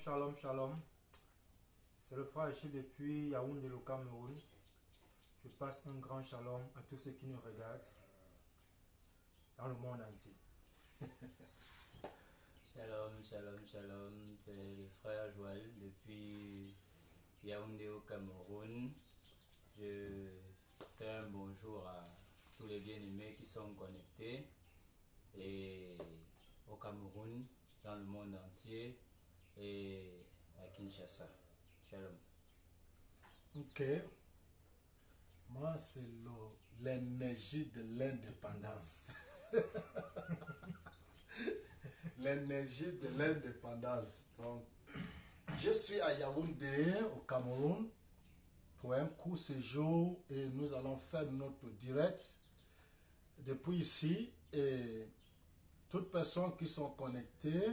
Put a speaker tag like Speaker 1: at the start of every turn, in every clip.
Speaker 1: Shalom, shalom. C'est le frère Achille depuis Yaoundé, le Cameroun. Je passe un grand shalom à tous ceux qui nous regardent dans le monde entier.
Speaker 2: Shalom, shalom, shalom. C'est le frère Joël depuis Yaoundé au Cameroun. Je fais un bonjour à tous les bien-aimés qui sont connectés et au Cameroun, dans le monde entier et à Kinshasa. Shalom.
Speaker 3: Ok. Moi, c'est l'énergie de l'indépendance. L'énergie de l'indépendance. Donc, je suis à Yaoundé, au Cameroun, pour un court séjour et nous allons faire notre direct depuis ici. Et toutes personnes qui sont connectées,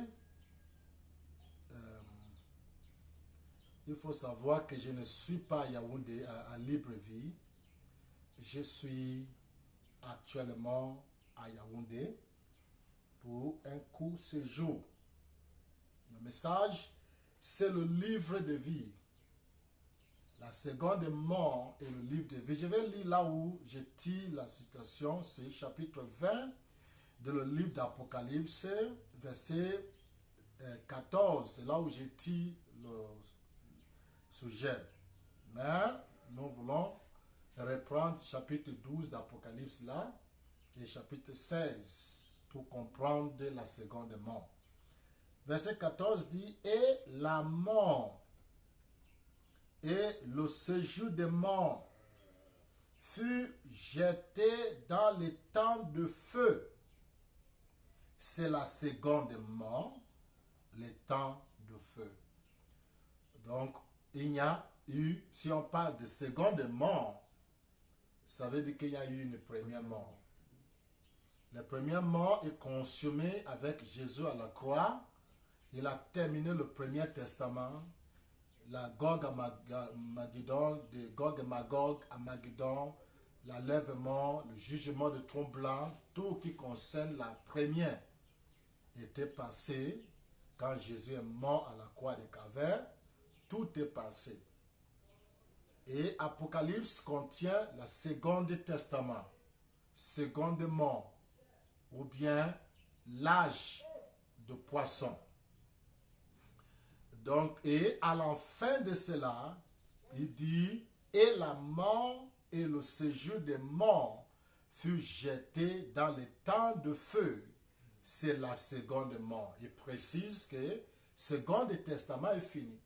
Speaker 3: il faut savoir que je ne suis pas à Yaoundé, à Libreville. Je suis actuellement à Yaoundé pour un court séjour. Le message, c'est le livre de vie. La seconde mort est le livre de vie. Je vais lire là où je tire la citation, c'est chapitre 20 de le livre d'Apocalypse, verset 14. C'est là où je tire le sujet. Mais nous voulons reprendre chapitre 12 d'Apocalypse là et chapitre 16 pour comprendre la seconde mort. Verset 14 dit: et la mort et le séjour des morts fut jeté dans les temps de feu. C'est la seconde mort, les temps de feu. Donc, il y a eu, si on parle de seconde mort, ça veut dire qu'il y a eu une première mort. La première mort est consommée avec Jésus à la croix. Il a terminé le premier testament, la Gog à Magidon, de Gog et Magog à Magidon, l'enlèvement, le jugement de trône blanc, tout qui concerne la première était passé quand Jésus est mort à la croix de Calvaire. Tout est passé. Et Apocalypse contient la seconde testament, seconde mort, ou bien l'âge de poisson. Donc, et à la fin de cela, il dit, et la mort et le séjour des morts fut jeté dans les temps de feu. C'est la seconde mort. Il précise que le second testament est fini.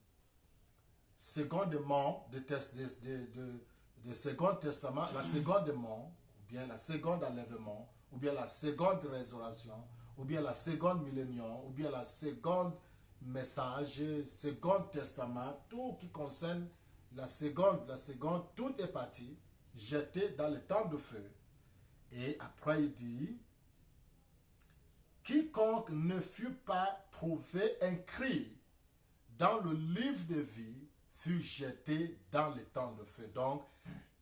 Speaker 3: Seconde mort de second testament, la seconde mort, ou bien la seconde enlèvement, ou bien la seconde résurrection, ou bien la seconde millénium, ou bien la seconde message, second testament, tout qui concerne la seconde, tout est parti, jeté dans le temps de feu. Et après il dit, quiconque ne fut pas trouvé inscrit dans le livre de vie fut jeté dans le temps de feu. Donc,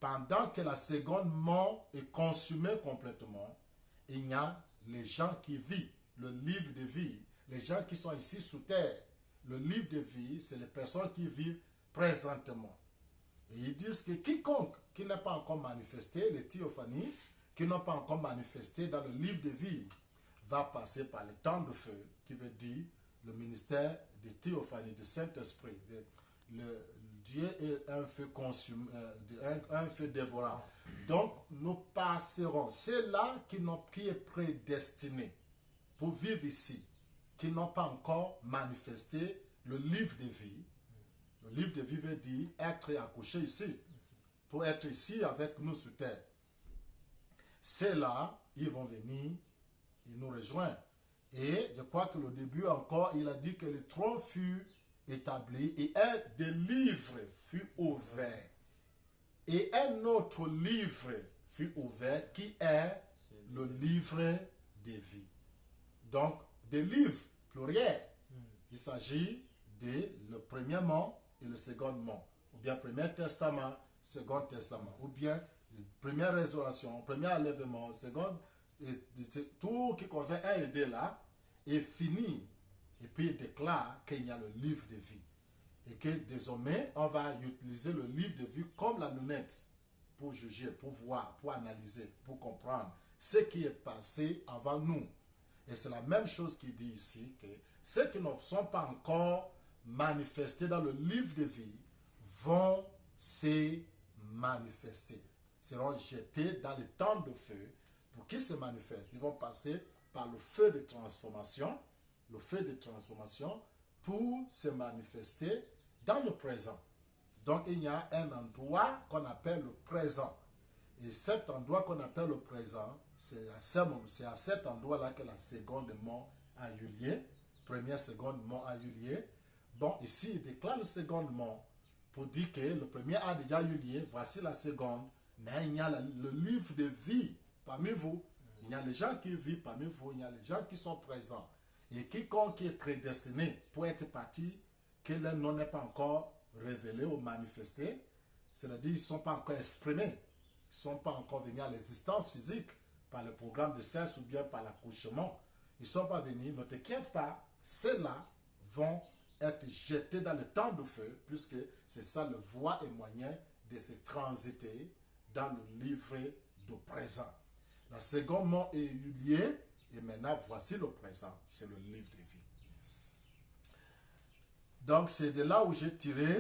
Speaker 3: pendant que la seconde mort est consumée complètement, il y a les gens qui vivent le livre de vie, les gens qui sont ici sous terre. Le livre de vie, c'est les personnes qui vivent présentement. Et ils disent que quiconque qui n'a pas encore manifesté, les théophanies, qui n'ont pas encore manifesté dans le livre de vie, va passer par le temps de feu, qui veut dire le ministère de théophanie, du Saint-Esprit. Dieu est un feu consumé, un feu dévorant. Donc, nous passerons. Ceux-là qui est prédestiné pour vivre ici, qui n'ont pas encore manifesté le livre de vie. Le livre de vie veut dire être accouché ici, pour être ici avec nous sur terre. Ceux-là, ils vont venir, ils nous rejoignent. Et je crois que le début encore, il a dit que le trône fut établi et un des livres fut ouvert. Et un autre livre fut ouvert qui est le livre de vie. Donc, des livres pluriels. Il s'agit de le premier mort et le second mort. Ou bien premier testament, second testament. Ou bien première résurrection, premier enlèvement, second. Tout qui concerne un et deux là est fini. Et puis il déclare qu'il y a le livre de vie. Et que désormais, on va utiliser le livre de vie comme la lunette pour juger, pour voir, pour analyser, pour comprendre ce qui est passé avant nous. Et c'est la même chose qu'il dit ici, que ceux qui ne sont pas encore manifestés dans le livre de vie vont se manifester, seront jetés dans le temps de feu pour qu'ils se manifestent. Ils vont passer par le feu de transformation, pour se manifester dans le présent. Donc il y a un endroit qu'on appelle le présent. Et cet endroit qu'on appelle le présent, c'est à cet endroit-là que la seconde mort a eu lieu. Première seconde mort a eu lieu. Bon, ici, il déclare le second mort pour dire que le premier a déjà eu lieu. Voici la seconde. Mais il y a le livre de vie parmi vous. Il y a les gens qui vivent parmi vous. Il y a les gens qui sont présents. Et quiconque est prédestiné pour être parti, que leur nom n'est pas encore révélé ou manifesté, c'est-à-dire qu'ils ne sont pas encore exprimés. Ils ne sont pas encore venus à l'existence physique par le programme de sexe ou bien par l'accouchement. Ils ne sont pas venus, ne t'inquiète pas, ceux-là vont être jetés dans le temps de feu, puisque c'est ça le voie et moyen de se transiter dans le livre de présent. La seconde mort est eu lieu, et maintenant voici le présent, c'est le livre de vie. Donc c'est de là où j'ai tiré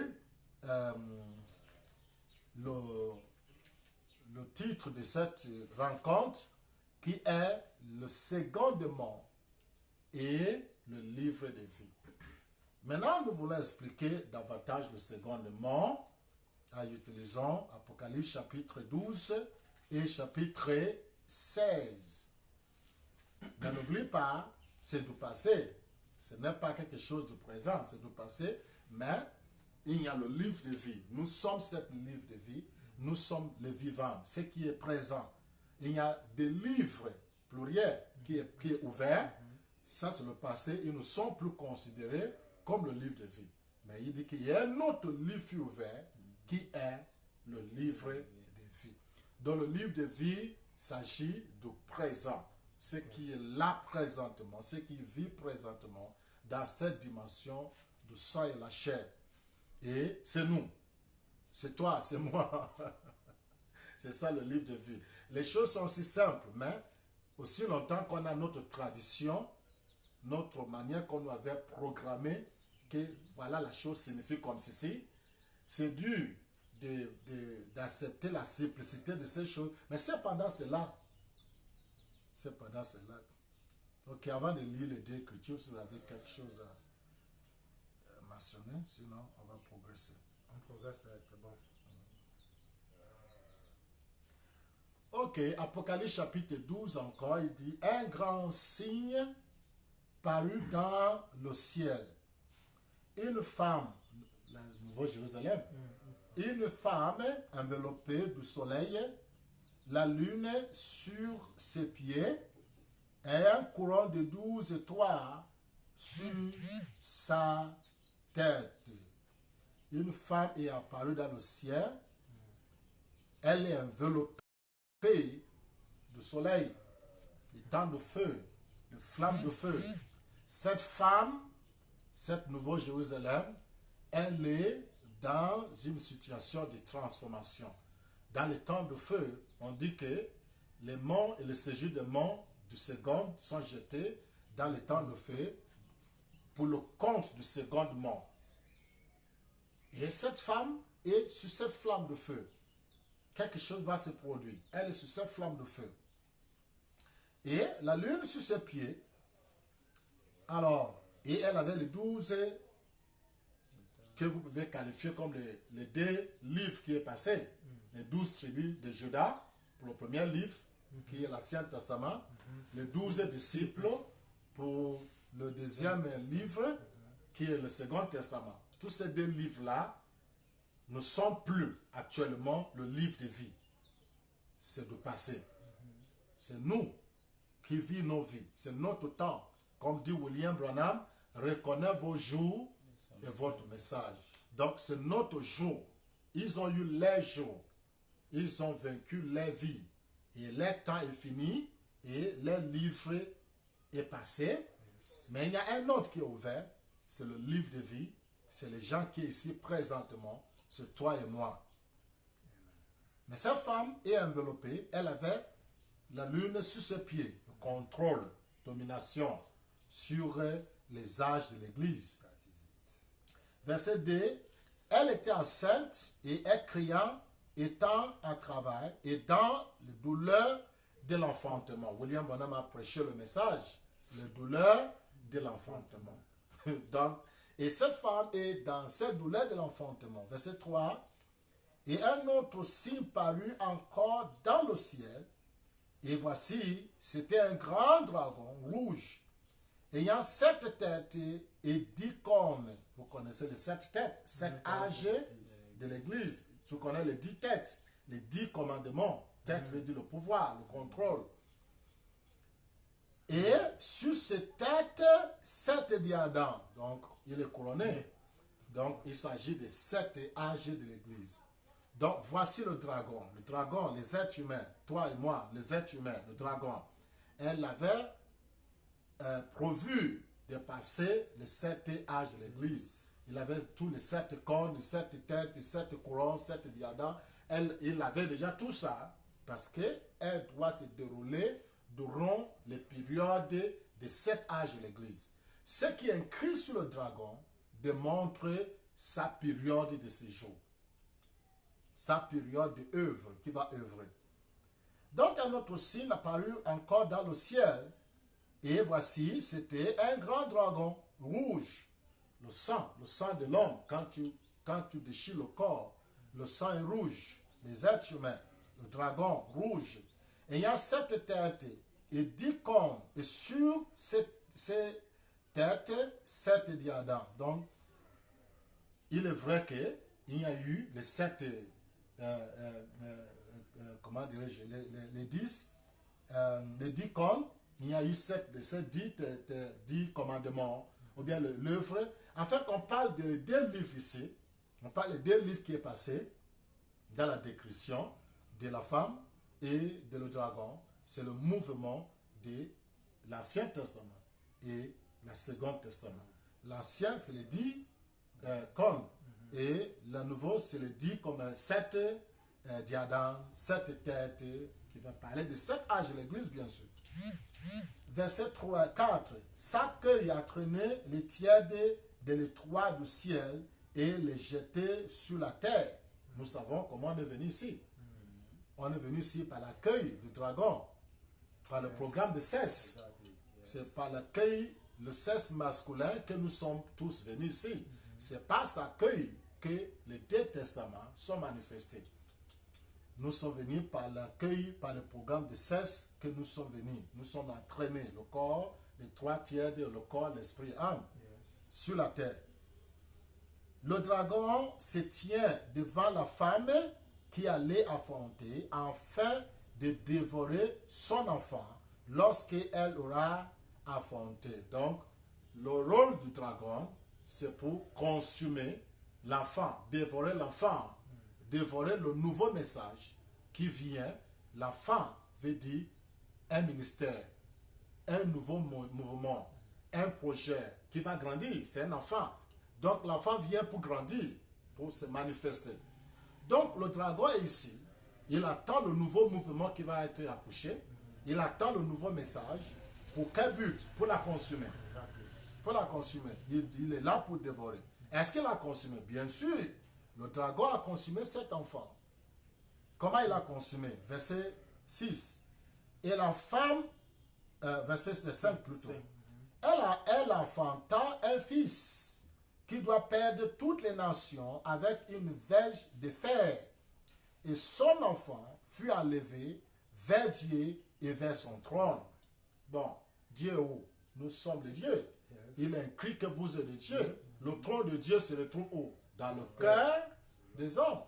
Speaker 3: le titre de cette rencontre, qui est le second mort et le livre de vie. Maintenant, nous voulons expliquer davantage le second mort en utilisant Apocalypse chapitre 12 et chapitre 16. Mais n'oublie pas, c'est du passé. Ce n'est pas quelque chose de présent, c'est du passé, mais il y a le livre de vie. Nous sommes ce livre de vie, nous sommes les vivants, ce qui est présent. Il y a des livres pluriels qui est ouvert. Ça, c'est le passé. Ils ne sont plus considérés comme le livre de vie. Mais il dit qu'il y a un autre livre ouvert qui est le livre de vie. Dans le livre de vie, il s'agit du présent. Ce qui est là présentement, ce qui vit présentement dans cette dimension du sang et la chair. Et c'est nous. C'est toi, c'est moi. C'est ça le livre de vie. Les choses sont aussi simples, mais aussi longtemps qu'on a notre tradition, notre manière qu'on nous avait programmée, que voilà la chose signifie comme ceci, c'est dur d'accepter la simplicité de ces choses. Mais c'est pendant cela. Ok, avant de lire les deux écritures, si vous avez quelque chose à mentionner, sinon on va progresser.
Speaker 1: On progresse là, c'est bon.
Speaker 3: Ok, Apocalypse chapitre 12 encore, il dit, un grand signe parut dans le ciel. Une femme, la Nouvelle Jérusalem, une femme enveloppée du soleil, la lune sur ses pieds, et un couronne de 12 étoiles sur sa tête. Une femme est apparue dans le ciel, elle est enveloppée du soleil, des temps de feu, de flammes de feu. Cette femme, cette Nouvelle Jérusalem, elle est dans une situation de transformation. Dans les temps de feu, on dit que les monts et le séjour des monts du second sont jetés dans les temps de feu pour le compte du second mont. Et cette femme est sur cette flamme de feu. Quelque chose va se produire. Elle est sur cette flamme de feu. Et la lune sur ses pieds. Alors, et elle avait les 12 que vous pouvez qualifier comme les deux livres qui est passé. Les 12 tribus de Juda, pour le premier livre, qui est l'Ancien Testament. Les 12 disciples, pour le deuxième livre, qui est le Second Testament. Tous ces deux livres-là ne sont plus actuellement le livre de vie. C'est du passé. C'est nous qui vivons nos vies. C'est notre temps. Comme dit William Branham, reconnais vos jours et votre message. Donc c'est notre jour. Ils ont eu les jours. Ils ont vaincu les vies. Et leur temps est fini. Et leur livre est passé. Mais il y a un autre qui est ouvert, c'est le livre de vie. C'est les gens qui sont ici présentement, c'est toi et moi. Mais cette femme est enveloppée, elle avait la lune sur ses pieds, le contrôle, domination sur les âges de l'église. Verset 2, elle était enceinte et est criant, étant à travail et dans les douleurs de l'enfantement. William Branham a prêché le message, les douleurs de l'enfantement. Donc, et cette femme est dans cette douleur de l'enfantement. Verset 3, et un autre signe parut encore dans le ciel, et voici, c'était un grand dragon rouge, ayant 7 têtes et 10 cornes. Vous connaissez les 7 têtes, 7 âges de l'église. Tu connais les 10 têtes, les 10 commandements. Tête veut dire le pouvoir, le contrôle. Et sur ces têtes, 7 diadèmes. Donc, il est couronné. Donc, il s'agit des 7 âges de l'église. Donc, voici le dragon. Le dragon, les êtres humains, toi et moi, les êtres humains, le dragon. Elle avait prévu de passer les 7 âges de l'église. Il avait tous les 7 cornes, les 7 têtes, les 7 couronnes, 7 diadèmes. Il avait déjà tout ça parce qu'elle doit se dérouler durant les périodes des 7 âges de l'église. Ce qui est écrit sur le dragon démontre sa période de séjour. Sa période d'œuvre, qui va œuvrer. Donc un autre signe apparut encore dans le ciel. Et voici, c'était un grand dragon rouge. Le sang de l'homme, quand tu déchires le corps, le sang est rouge. Les êtres humains, le dragon rouge, ayant 7 têtes et 10 cornes, et sur ces têtes, 7 diadèmes. Donc, il est vrai qu'il y a eu les 7, comment dirais-je, les 10 cornes, il y a eu ces 10 commandements, ou bien l'œuvre. En fait, on parle de 2 livres ici. On parle de 2 livres qui est passé dans la description de la femme et de le dragon. C'est le mouvement de l'Ancien Testament et le Second Testament. L'Ancien, c'est les 10 cornes. Et le Nouveau, c'est les 10 comme 7 diadèmes, 7 têtes, qui va parler de 7 âges de l'Église, bien sûr. Verset 3, 4. Sa queue a traîné les tièdes de l'étoile du ciel et les jeté sur la terre. Nous savons comment on est venu ici. On est venu ici par l'accueil du dragon, par le programme de cesse. C'est par l'accueil, le cesse masculin, que nous sommes tous venus ici. C'est par sa accueil que les 2 testaments sont manifestés. Nous sommes venus par l'accueil, par le programme de cesse que nous sommes venus. Nous sommes entraînés, le corps, les 3 tiers, le corps, l'esprit, âme, sur la terre. Le dragon se tient devant la femme qui allait affronter afin de dévorer son enfant lorsqu'elle aura affronté. Donc, le rôle du dragon, c'est pour consumer l'enfant, dévorer l'enfant, dévorer le nouveau message qui vient. L'enfant veut dire un ministère, un nouveau mouvement, un projet qui va grandir. C'est un enfant. Donc l'enfant vient pour grandir, pour se manifester. Donc le dragon est ici. Il attend le nouveau mouvement qui va être accouché. Il attend le nouveau message. Pour quel but? Pour la consumer. Pour la consumer. Il est là pour dévorer. Est-ce qu'il a consumé? Bien sûr. Le dragon a consumé cet enfant. Comment il a consumé? Verset 6. Et la femme, verset 5 plutôt. Elle enfanta un fils qui doit perdre toutes les nations avec une verge de fer. Et son enfant fut enlevé vers Dieu et vers son trône. Bon, Dieu où? Nous sommes les dieux. Il écrit que vous êtes des dieux. Le trône de Dieu se retrouve où? Dans le cœur des hommes.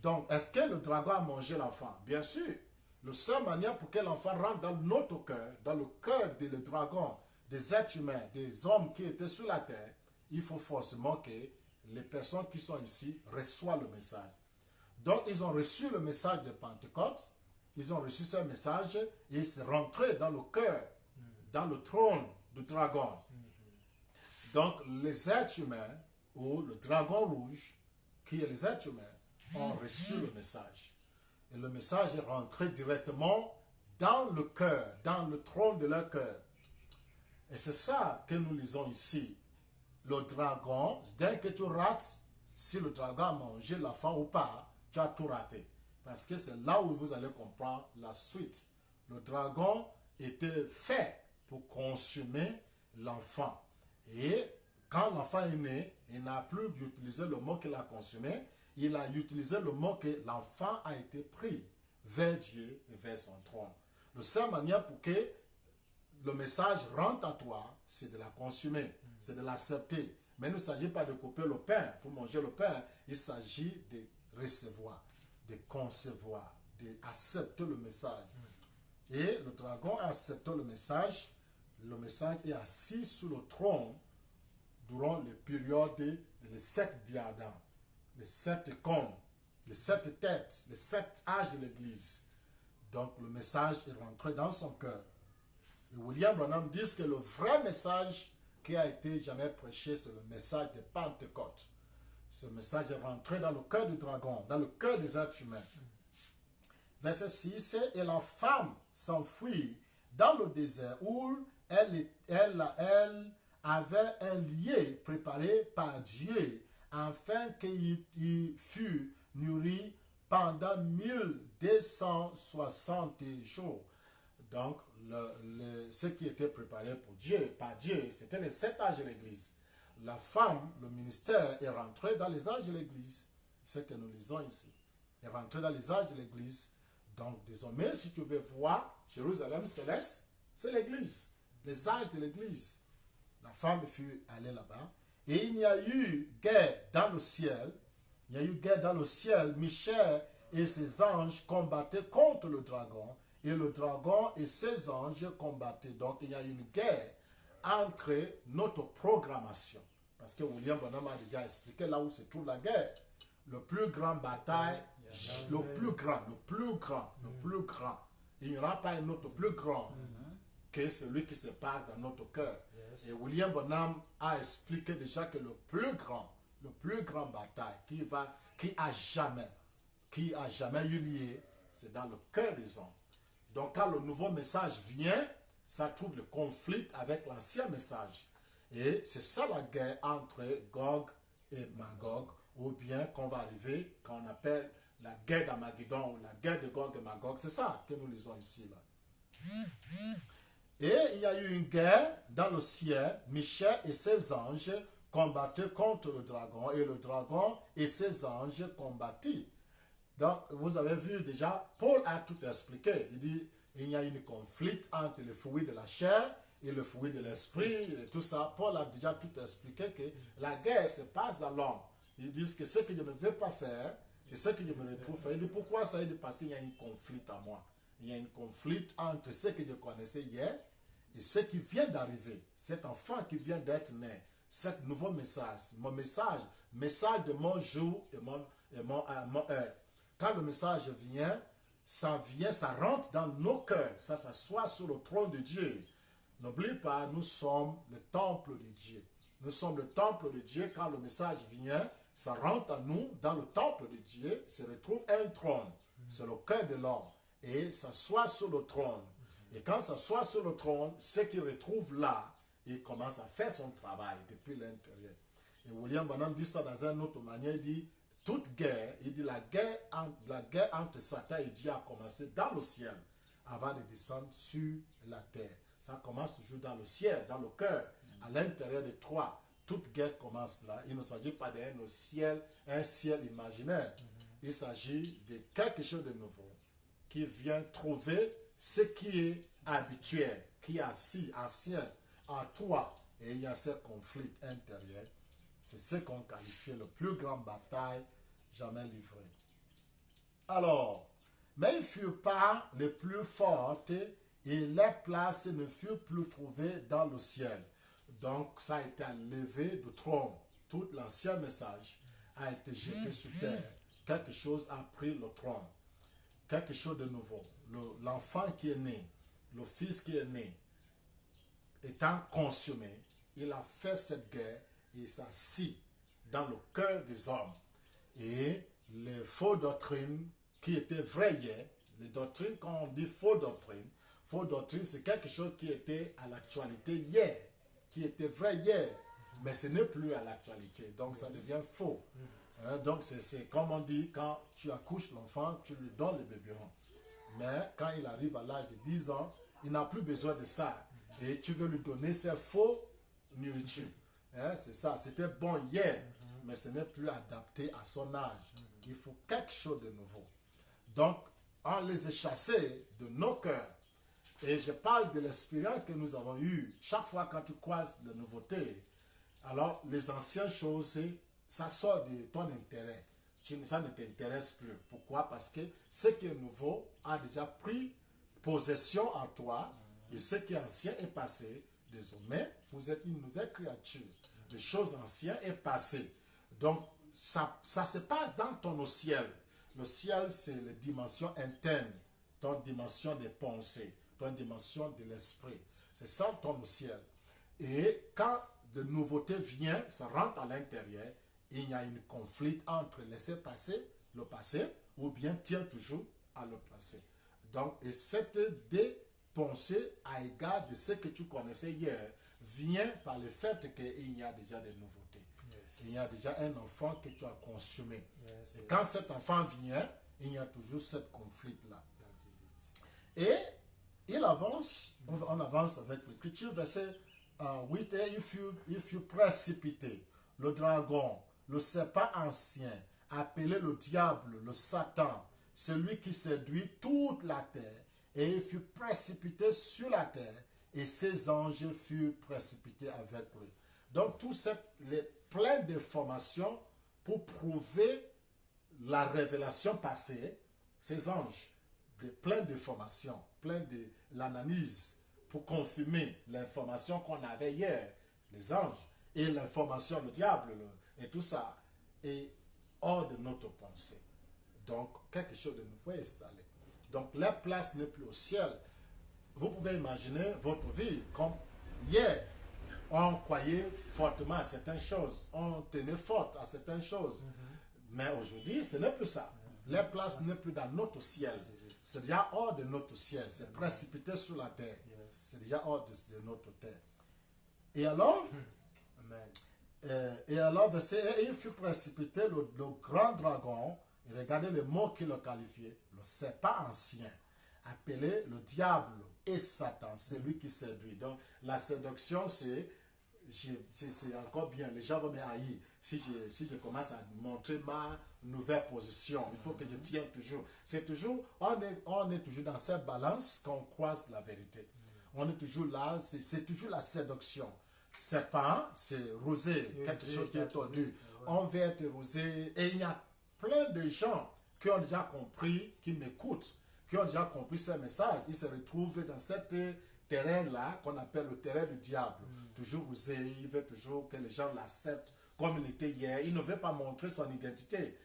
Speaker 3: Donc, est-ce que le dragon a mangé l'enfant? Bien sûr. La seule manière pour que l'enfant rentre dans notre cœur, dans le cœur du dragon, des êtres humains, des hommes qui étaient sur la terre, il faut forcément que les personnes qui sont ici reçoivent le message. Donc, ils ont reçu le message de Pentecôte, ils ont reçu ce message et ils sont rentrés dans le cœur, dans le trône du dragon. Donc, les êtres humains, ou le dragon rouge, qui est les êtres humains, ont reçu le message. Et le message est rentré directement dans le cœur, dans le trône de leur cœur. Et c'est ça que nous lisons ici. Le dragon, dès que tu rates, si le dragon a mangé l'enfant ou pas, tu as tout raté. Parce que c'est là où vous allez comprendre la suite. Le dragon était fait pour consommer l'enfant. Et quand l'enfant est né, il n'a plus utilisé le mot qu'il a consommé, il a utilisé le mot que l'enfant a été pris vers Dieu et vers son trône. La seule manière pour que le message rentre à toi, c'est de la consommer, c'est de l'accepter. Mais il ne s'agit pas de couper le pain pour manger le pain, il s'agit de recevoir, de concevoir, d'accepter le message. Et le dragon a accepté le message est assis sur le trône durant les périodes les 7 diadèmes, les 7 cônes, les 7 têtes, les 7 âges de l'Église. Donc le message est rentré dans son cœur. Et William Branham dit que le vrai message qui a été jamais prêché, c'est le message de Pentecôte. Ce message est rentré dans le cœur du dragon, dans le cœur des êtres humains. Verset 6, et la femme s'enfuit dans le désert où elle avait un lieu préparé par Dieu afin qu'il fût nourri pendant 1260 jours. Donc, ce qui était préparé pour Dieu, par Dieu, c'était les 7 âges de l'Église. La femme, le ministère, est rentré dans les âges de l'Église. C'est ce que nous lisons ici. Est rentré dans les âges de l'Église. Donc, désormais, si tu veux voir Jérusalem céleste, c'est l'Église, les âges de l'Église. La femme fut allée là-bas. Et il y a eu guerre dans le ciel. Il y a eu guerre dans le ciel. Michel et ses anges combattaient contre le dragon. Et le dragon et ses anges combattaient. Donc, il y a une guerre entre notre programmation. Parce que William Branham a déjà expliqué là où se trouve la guerre. Le plus grand bataille, le plus grand. Il n'y aura pas un autre plus grand que celui qui se passe dans notre cœur. Et William Branham a expliqué déjà que le plus grand bataille qui a jamais eu lieu, c'est dans le cœur des hommes. Donc quand le nouveau message vient, ça trouve le conflit avec l'ancien message. Et c'est ça la guerre entre Gog et Magog, ou bien qu'on va arriver, qu'on appelle la guerre d'Armageddon, ou la guerre de Gog et Magog. C'est ça que nous lisons ici, là. Et il y a eu une guerre dans le ciel. Michel et ses anges combattaient contre le dragon, et le dragon et ses anges combattirent. Donc, vous avez vu déjà, Paul a tout expliqué. Il dit, il y a une conflit entre le fruit de la chair et le fruit de l'esprit, et tout ça. Paul a déjà tout expliqué que la guerre se passe dans l'homme. Ils disent que ce que je ne veux pas faire, c'est ce que je me retrouve faire. Il dit, pourquoi ça? Il dit, parce qu'il y a un conflit en moi. Il y a un conflit entre ce que je connaissais hier et ce qui vient d'arriver. Cet enfant qui vient d'être né. Ce nouveau message. Mon message de mon jour et mon heure. Quand le message vient, ça rentre dans nos cœurs. Ça s'assoit sur le trône de Dieu. N'oublie pas, nous sommes le temple de Dieu. Nous sommes le temple de Dieu. Quand le message vient, ça rentre à nous dans le temple de Dieu. Se retrouve un trône. C'est le cœur de l'homme. Et ça s'assoit sur le trône. Et quand ça s'assoit sur le trône, ce qu'il retrouve là, il commence à faire son travail depuis l'intérieur. Et William Branham dit ça dans une autre manière. Il dit, toute guerre, il dit la guerre entre Satan et Dieu a commencé dans le ciel avant de descendre sur la terre. Ça commence toujours dans le ciel, dans le cœur, à l'intérieur de toi. Toute guerre commence là. Il ne s'agit pas d'un ciel, un ciel imaginaire. Il s'agit de quelque chose de nouveau qui vient trouver ce qui est habituel, qui est assis, ancien en toi. Et il y a ce conflit intérieur. C'est ce qu'on qualifie le plus grand bataille jamais livrée. Alors, mais ils ne furent pas les plus fortes et les places ne furent plus trouvées dans le ciel. Donc, ça a été enlevé du trône. Tout l'ancien message a été jeté sur terre. Quelque chose a pris le trône. Quelque chose de nouveau. L'enfant qui est né, le fils qui est né, étant consommé, il a fait cette guerre et s'assit dans le cœur des hommes. Et les fausses doctrines qui étaient vraies hier, les doctrines, quand on dit faux doctrine, c'est quelque chose qui était à l'actualité hier, qui était vrai hier, mais ce n'est plus à l'actualité, donc ça devient faux. Donc c'est comme on dit, quand tu accouches l'enfant, tu lui donnes le biberon. Mais quand il arrive à l'âge de 10 ans, il n'a plus besoin de ça. Et tu veux lui donner ces faux nourritures. C'est ça, c'était bon hier, mais ce n'est plus adapté à son âge. Il faut quelque chose de nouveau. Donc, on les a chassés de nos cœurs. Et je parle de l'expérience que nous avons eue. Chaque fois quand tu croises la nouveauté, alors les anciennes choses, ça sort de ton intérêt. Ça ne t'intéresse plus. Pourquoi? Parce que ce qui est nouveau a déjà pris possession en toi et ce qui est ancien est passé. Désormais, vous êtes une nouvelle créature. Les choses anciennes est passé. Donc, ça se passe dans ton ciel. Le ciel, c'est la dimension interne, ton dimension des pensées, ton dimension de l'esprit. C'est ça ton ciel. Et quand de nouveautés viennent, ça rentre à l'intérieur, il y a un conflit entre laisser passer le passé ou bien tient toujours à le passé. Donc, et cette dépensée à égard de ce que tu connaissais hier vient par le fait qu'il y a déjà des nouveautés. Il y a déjà un enfant que tu as consommé. Et quand cet enfant vient, il y a toujours ce conflit-là. Et il avance, on avance avec l'écriture, verset 8, et if you précipiter le dragon, le serpent ancien, appelé le diable, le Satan, celui qui séduit toute la terre, et il fut précipité sur la terre, et ses anges furent précipités avec lui. Donc tout ça, plein d'informations pour prouver la révélation passée, ces anges, plein d'informations, plein de l'analyse pour confirmer l'information qu'on avait hier, les anges, et l'information, le diable, et tout ça, est hors de notre pensée. Donc, quelque chose de nouveau est installé. Donc, la place n'est plus au ciel. Vous pouvez imaginer votre vie comme hier. On croyait fortement à certaines choses. On tenait fort à certaines choses. Mais aujourd'hui, ce n'est plus ça. La place n'est plus dans notre ciel. C'est déjà hors de notre ciel. C'est précipité sur la terre. C'est déjà hors de notre terre. Et alors, verset 1, il fut précipité le grand dragon, et regardez le mot qui le qualifiait, le serpent ancien, appelé le diable et Satan, c'est lui qui séduit. Donc la séduction, c'est encore bien, les gens vont me haïr si je commence à montrer ma nouvelle position. Il faut que je tienne toujours. C'est toujours, on est toujours dans cette balance qu'on croise la vérité. On est toujours là, c'est toujours la séduction. Serpent, c'est rosé, quelque chose qui est tordu. On veut être rosé. Et il y a plein de gens qui ont déjà compris, qui m'écoutent, qui ont déjà compris ce message. Ils se retrouvent dans ce terrain-là qu'on appelle le terrain du diable. Toujours rosé, il veut toujours que les gens l'acceptent comme il était hier. Il ne veut pas montrer son identité.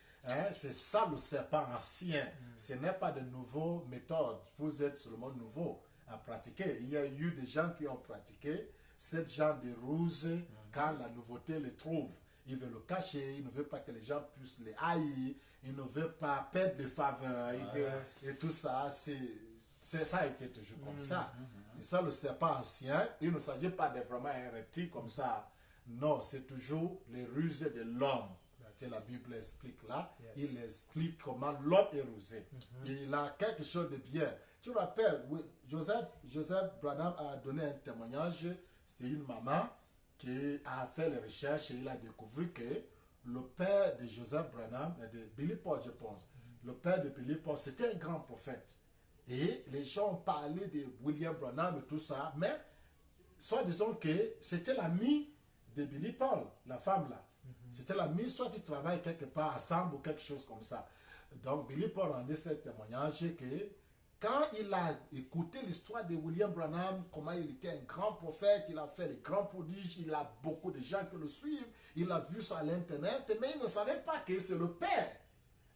Speaker 3: C'est ça le serpent ancien. Ce n'est pas de nouvelles méthodes. Vous êtes seulement nouveau à pratiquer. Il y a eu des gens qui ont pratiqué ce genre de ruse quand la nouveauté les trouve. Il veut le cacher, il ne veut pas que les gens puissent les haïr, il ne veut pas perdre les faveurs, et tout ça, ça a été toujours comme ça. C'est ça le serpent ancien. Il ne s'agit pas de vraiment un reptile comme ça. Non, c'est toujours les ruses de l'homme que la Bible explique là. Il explique comment l'homme est rusé. Il a quelque chose de bien. Tu te rappelles, oui, Joseph Branham a donné un témoignage. C'était une maman qui a fait les recherches et il a découvert que le père de Joseph Branham, de Billy Paul, je pense, le père de Billy Paul, c'était un grand prophète. Et les gens ont parlé de William Branham et tout ça, mais soit disons que c'était l'ami de Billy Paul, la femme là. C'était l'ami, soit ils travaillent quelque part ensemble ou quelque chose comme ça. Donc Billy Paul rendait ce témoignage que quand il a écouté l'histoire de William Branham, comment il était un grand prophète, il a fait des grands prodiges, il a beaucoup de gens qui le suivent, il a vu ça à l'internet, mais il ne savait pas que c'est le père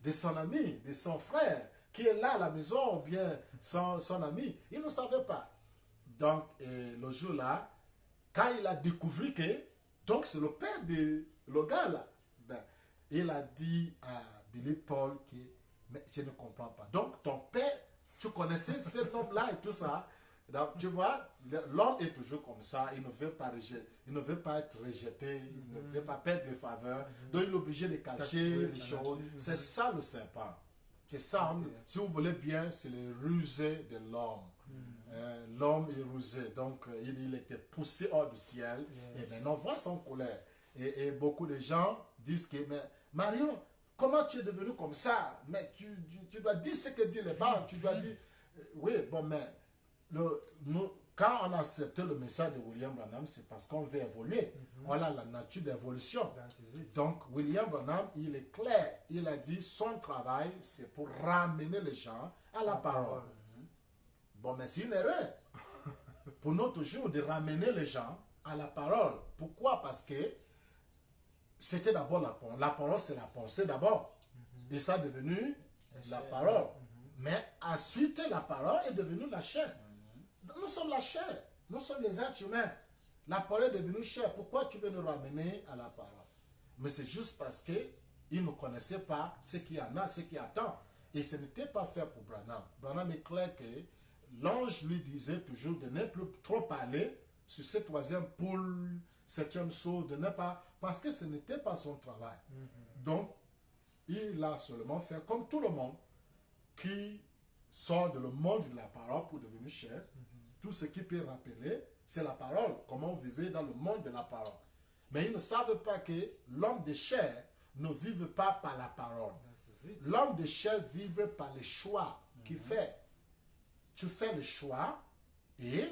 Speaker 3: de son ami, de son frère, qui est là à la maison, ou bien son ami. Il ne savait pas. Donc, le jour-là, quand il a découvert que, donc c'est le père de le gars là, ben, il a dit à Billy Paul que, mais je ne comprends pas. Donc ton père, tu connaissais cet homme-là et tout ça. Donc, tu vois, l'homme est toujours comme ça, il ne veut pas rejeter, il ne veut pas être rejeté, il ne veut pas perdre les faveurs, donc il est obligé de cacher les choses. C'est ça le serpent. C'est ça, si vous voulez bien, c'est le rusé de l'homme. L'homme est rusé, donc il était poussé hors du ciel, et maintenant voit son colère. Et beaucoup de gens disent que, mais Marion, comment tu es devenu comme ça? Mais tu dois dire ce que dit les bancs, tu dois dire, oui, bon, mais quand on a accepté le message de William Branham, c'est parce qu'on veut évoluer. On a la nature d'évolution. Donc, William Branham, il est clair. Il a dit son travail, c'est pour ramener les gens à la parole. Bon, mais c'est une erreur. Pour nous, toujours, de ramener les gens à la parole. Pourquoi? Parce que c'était d'abord la parole. La parole, c'est la pensée d'abord. Et ça est devenu la parole. Mais ensuite, la parole est devenue la chair. Nous sommes la chair. Nous sommes les êtres humains. La parole est devenue chair. Pourquoi tu veux nous ramener à la parole? Mais c'est juste parce qu'ils ne connaissaient pas ce qu'il y en a, ce qui attend. Et ce n'était pas fait pour Branham. Branham est clair que l'ange lui disait toujours de ne plus trop parler sur cette troisième poule, septième saut, de ne pas... Parce que ce n'était pas son travail. Donc, il a seulement fait comme tout le monde qui sort de le monde de la parole pour devenir chair. Tout ce qui peut rappeler, c'est la parole. Comment vivre dans le monde de la parole. Mais ils ne savent pas que l'homme de chair ne vive pas par la parole. L'homme de chair vive par les choix qu'il fait. Tu fais le choix et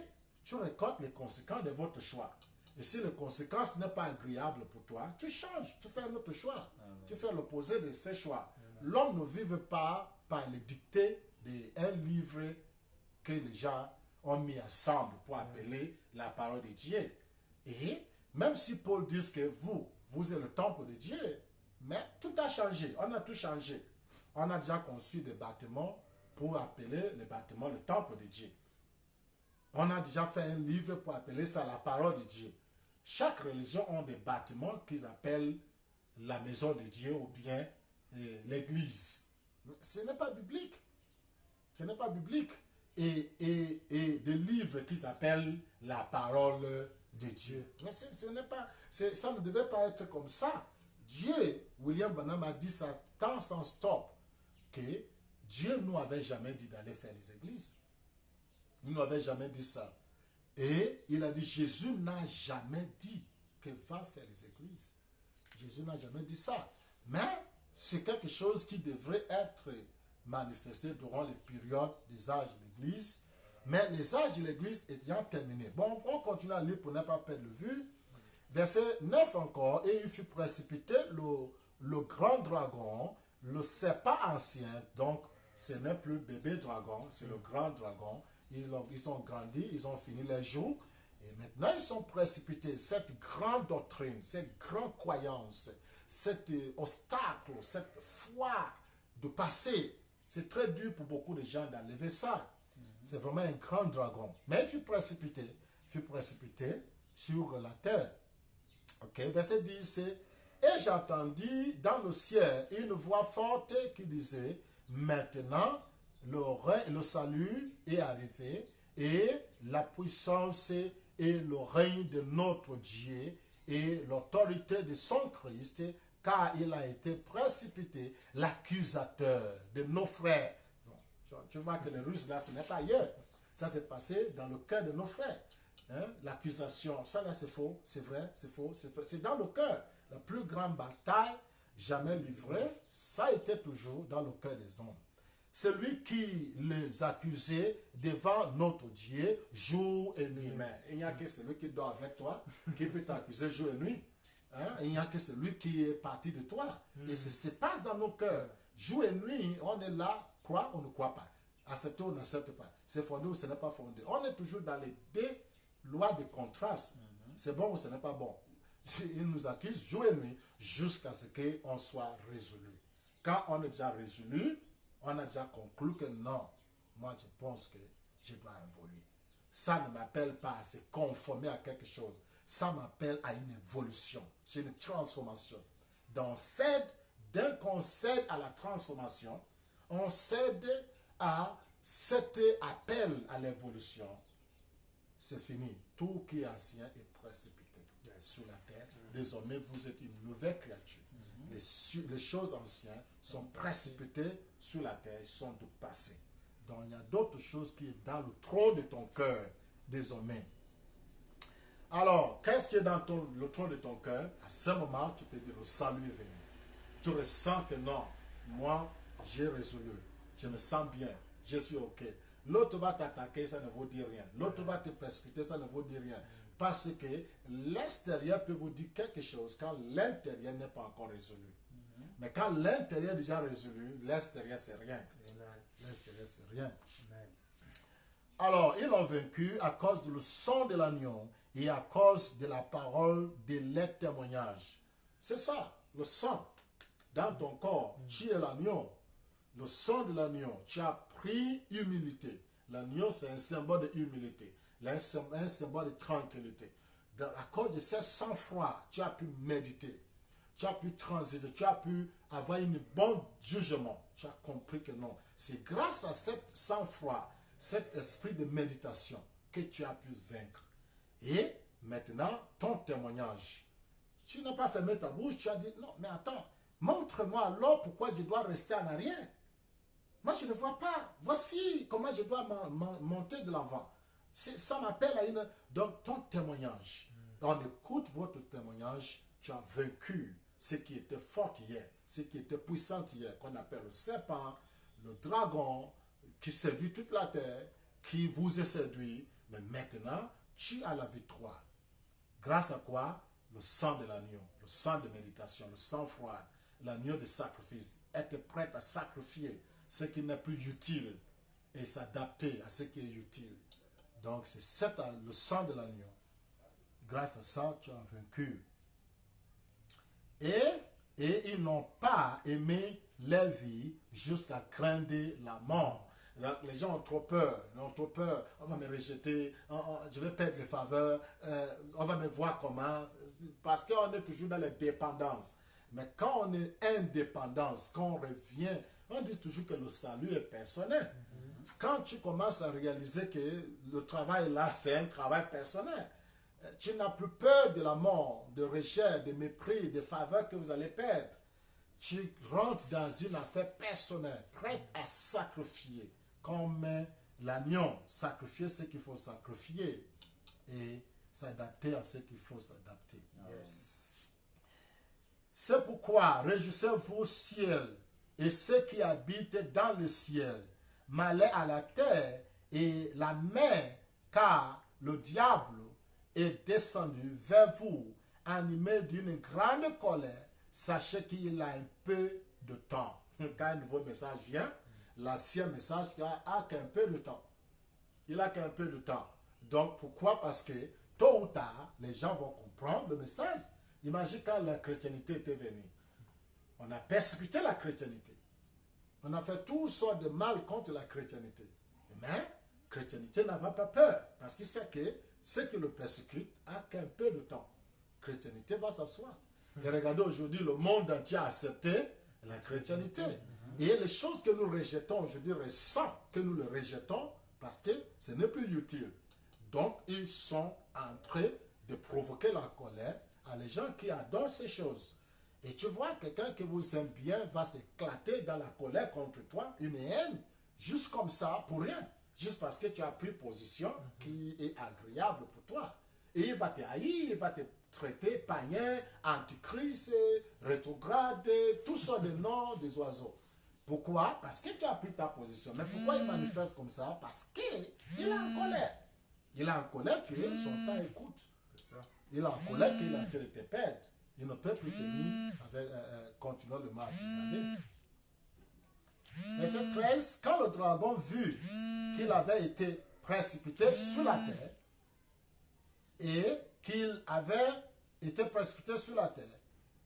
Speaker 3: tu récoltes les conséquences de votre choix. Et si les conséquences n'est pas agréable pour toi, tu changes, tu fais un autre choix. Tu fais l'opposé de ces choix. L'homme ne vive pas par les dictées d'un livre que les gens ont mis ensemble pour appeler la parole de Dieu. Et même si Paul dit que vous êtes le temple de Dieu, mais tout a changé, on a tout changé. On a déjà conçu des bâtiments pour appeler les bâtiments le temple de Dieu. On a déjà fait un livre pour appeler ça la parole de Dieu. Chaque religion a des bâtiments qu'ils appellent la maison de Dieu ou bien l'église. Ce n'est pas biblique. Ce n'est pas biblique. Et des livres qu'ils appellent la parole de Dieu. Mais ça ne devait pas être comme ça. Dieu, William Branham a dit ça tant sans stop que Dieu nous avait jamais dit d'aller faire les églises. Il nous avait jamais dit ça. Et il a dit, Jésus n'a jamais dit que va faire les églises. Jésus n'a jamais dit ça. Mais c'est quelque chose qui devrait être manifesté durant les périodes des âges de l'Église. Mais les âges de l'Église ayant terminé. Bon, on continue à lire pour ne pas perdre le vue. Verset 9 encore. Et il fut précipité le grand dragon, le serpent ancien. Donc, ce n'est plus le bébé dragon, c'est le grand dragon. Ils ont grandi, ils ont fini les jours. Et maintenant, ils sont précipités. Cette grande doctrine, cette grande croyance, cet obstacle, cette foi de passer, c'est très dur pour beaucoup de gens d'enlever ça. C'est vraiment un grand dragon. Mais il fut précipité sur la terre. Ok, verset 10, c'est « Et j'entendis dans le ciel une voix forte qui disait, maintenant, le salut est arrivé et la puissance et le règne de notre Dieu et l'autorité de son Christ, car il a été précipité l'accusateur de nos frères. » Tu vois que les Russes, là, ce n'est pas ailleurs. Ça s'est passé dans le cœur de nos frères. Hein? L'accusation, ça là c'est faux, c'est vrai, c'est faux, c'est faux. C'est dans le cœur. La plus grande bataille jamais livrée, ça a été toujours dans le cœur des hommes. Celui qui les accusait devant notre Dieu jour et nuit. Mais il n'y a que celui qui dort avec toi qui peut t'accuser jour et nuit. Hein? Il n'y a que celui qui est parti de toi. Et ça se passe dans nos cœurs. Jour et nuit, on est là, croit ou ne croit pas. Accepter ou n'accepte pas. C'est fondé ou ce n'est pas fondé. On est toujours dans les deux lois de contraste. C'est bon ou ce n'est pas bon. Il nous accuse jour et nuit jusqu'à ce qu'on soit résolu. Quand on est déjà résolu, on a déjà conclu que non, moi je pense que je dois évoluer. Ça ne m'appelle pas à se conformer à quelque chose. ça m'appelle à une évolution. C'est une transformation. Dès qu'on cède à la transformation, on cède à cet appel à l'évolution. C'est fini. Tout qui est ancien est précipité sur la terre. Désormais, vous êtes une nouvelle créature. Les choses anciennes sont précipitées sur la terre, sont du passé. Donc, il y a d'autres choses qui sont dans le trône de ton cœur, désormais. Alors, qu'est-ce qui est dans le trône de ton cœur? À ce moment, tu peux dire, le salut est venu. Tu ressens que non, moi, j'ai résolu. Je me sens bien. Je suis OK. L'autre va t'attaquer, ça ne vaut dire rien. L'autre va te persécuter, ça ne vaut dire rien. Parce que l'extérieur peut vous dire quelque chose quand l'intérieur n'est pas encore résolu. Mais quand l'intérieur est déjà résolu, l'extérieur c'est rien. L'extérieur c'est rien. Alors, ils l'ont vaincu à cause du sang de l'agneau et à cause de la parole de leur témoignage. C'est ça, le sang dans ton corps. Tu es l'agneau. Le sang de l'agneau, tu as pris humilité. L'agneau, c'est un symbole de humilité, un symbole de tranquillité. À cause de ce sang-froid, tu as pu méditer, tu as pu transiter, tu as pu avoir un bon jugement. Tu as compris que non. C'est grâce à ce sang-froid, cet esprit de méditation que tu as pu vaincre. Et maintenant, ton témoignage. Tu n'as pas fermé ta bouche, tu as dit, non, mais attends, montre-moi alors pourquoi je dois rester en arrière. Moi, je ne vois pas. Voici comment je dois monter de l'avant. Ça m'appelle à une... Donc, ton témoignage. On écoute votre témoignage. Tu as vaincu ce qui était fort hier, ce qui était puissant hier, qu'on appelle le serpent, le dragon, qui séduit toute la terre, qui vous est séduit. Mais maintenant, tu as la victoire. Grâce à quoi? Le sang de l'agneau, le sang de méditation, le sang froid, l'agneau de sacrifice, être prêt à sacrifier ce qui n'est plus utile et s'adapter à ce qui est utile. Donc, c'est le sang de l'agneau. Grâce à ça, tu as vaincu. Et ils n'ont pas aimé leur vie jusqu'à craindre la mort. Les gens ont trop peur. On va me rejeter, je vais perdre les faveurs, on va me voir comment. Parce qu'on est toujours dans les dépendances. Mais quand on est indépendance, quand on revient, on dit toujours que le salut est personnel. Quand tu commences à réaliser que le travail là, c'est un travail personnel, tu n'as plus peur de la mort, de rejet, de mépris, de faveur que vous allez perdre. Tu rentres dans une affaire personnelle, prête à sacrifier, comme l'agneau, sacrifier ce qu'il faut sacrifier et s'adapter à ce qu'il faut s'adapter. Yes. C'est pourquoi réjouissez-vous ciel et ceux qui habitent dans le ciel. Malheur à la terre et la mer, car le diable est descendu vers vous, animé d'une grande colère. Sachez qu'il a un peu de temps. Quand un nouveau message vient, l'ancien message a qu'un peu de temps. Il a qu'un peu de temps. Donc pourquoi? Parce que tôt ou tard, les gens vont comprendre le message. Imagine quand la chrétienté était venue. On a persécuté la chrétienté. On a fait toutes sortes de mal contre la chrétienté. Mais la chrétienté n'avait pas peur. Parce qu'il sait que ceux qui le persécutent a qu'un peu de temps. La chrétienté va s'asseoir. Et regardez aujourd'hui, le monde entier a accepté la chrétienté. Et les choses que nous rejetons aujourd'hui, récent que nous le rejetons parce que ce n'est plus utile. Donc, ils sont en train de provoquer la colère à les gens qui adorent ces choses. Et tu vois, quelqu'un qui vous aime bien va s'éclater dans la colère contre toi, une haine, juste comme ça, pour rien. Juste parce que tu as pris position qui est agréable pour toi. Et il va te haïr, il va te traiter païen, antichrist, rétrograde, tout ça de noms des oiseaux. Pourquoi? Parce que tu as pris ta position. Mais pourquoi il manifeste comme ça? Parce qu'il est en colère. Il est en colère que son temps écoute. Il est en colère qu'il a tiré tes pertes. Il ne peut plus tenir avec continuer le mal. Verset 13, quand le dragon vit qu'il avait été précipité sur la terre et qu'il avait été précipité sur la terre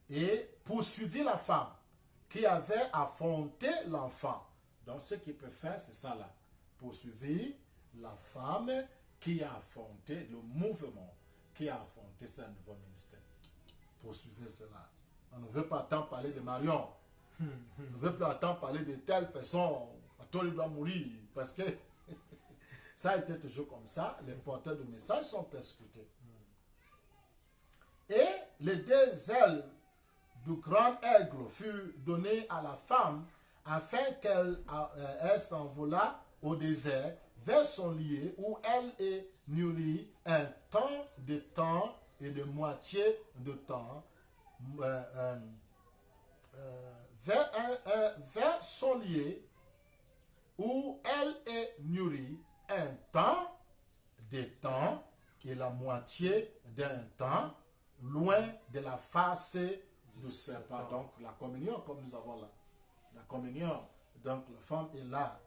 Speaker 3: et poursuivi la femme qui avait affronté l'enfant. Donc ce qu'il peut faire, c'est ça là. Poursuivi la femme qui a affronté le mouvement, qui a affronté affronter ce nouveau ministère. Poursuivez cela. On ne veut pas tant parler de Marion. On ne veut plus attendre parler de telle personne. Il doit mourir. Parce que ça a été toujours comme ça. Les porteurs de messages sont persécutés. Et les deux ailes du grand aigle furent données à la femme afin qu'elle s'envolât au désert vers son lieu où elle est nourrie un temps et de moitié de temps vers son lieu où elle est nourrie un temps et la moitié d'un temps loin de la face du serpent. Donc la communion comme nous avons là. La communion, donc la femme est là.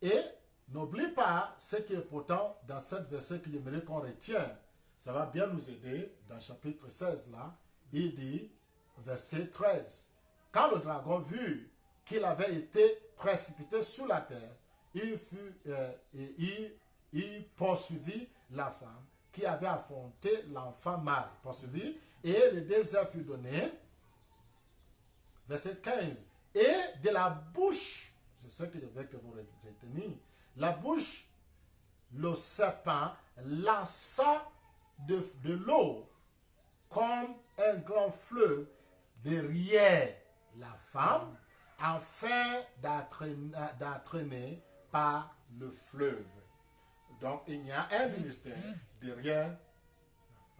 Speaker 3: Et n'oublie pas ce qui est important dans cette verset que j'aimerais qu'on retienne. Ça va bien nous aider dans le chapitre 16 là. Il dit, verset 13. Quand le dragon vit qu'il avait été précipité sur la terre, il poursuivit la femme qui avait affronté l'enfant mâle. Poursuivi. Et le désert fut donné. Verset 15. Et de la bouche, c'est ce que je veux que vous reteniez, la bouche, le serpent lança de l'eau comme un grand fleuve derrière la femme, afin d'entraîner par le fleuve. Donc il y a un ministère derrière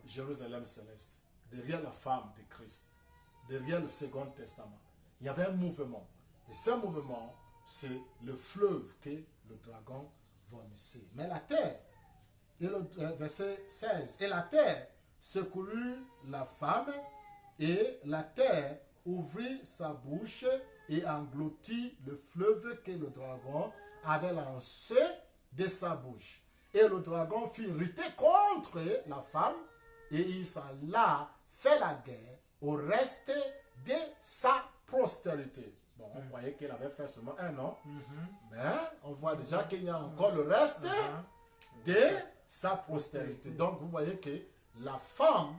Speaker 3: Jérusalem céleste, derrière la femme de Christ, derrière le Second Testament. Il y avait un mouvement. Et ce mouvement, c'est le fleuve que le dragon vomissait. Mais la terre, et le verset 16, et la terre secourut la femme, et la terre ouvrit sa bouche et engloutit le fleuve que le dragon avait lancé de sa bouche. Et le dragon fit irriter contre la femme, et il s'en alla faire la guerre au reste de sa postérité. Bon, on voyait qu'il avait fait seulement un an, mais on voit déjà qu'il y a encore le reste de sa postérité. Donc vous voyez que la femme,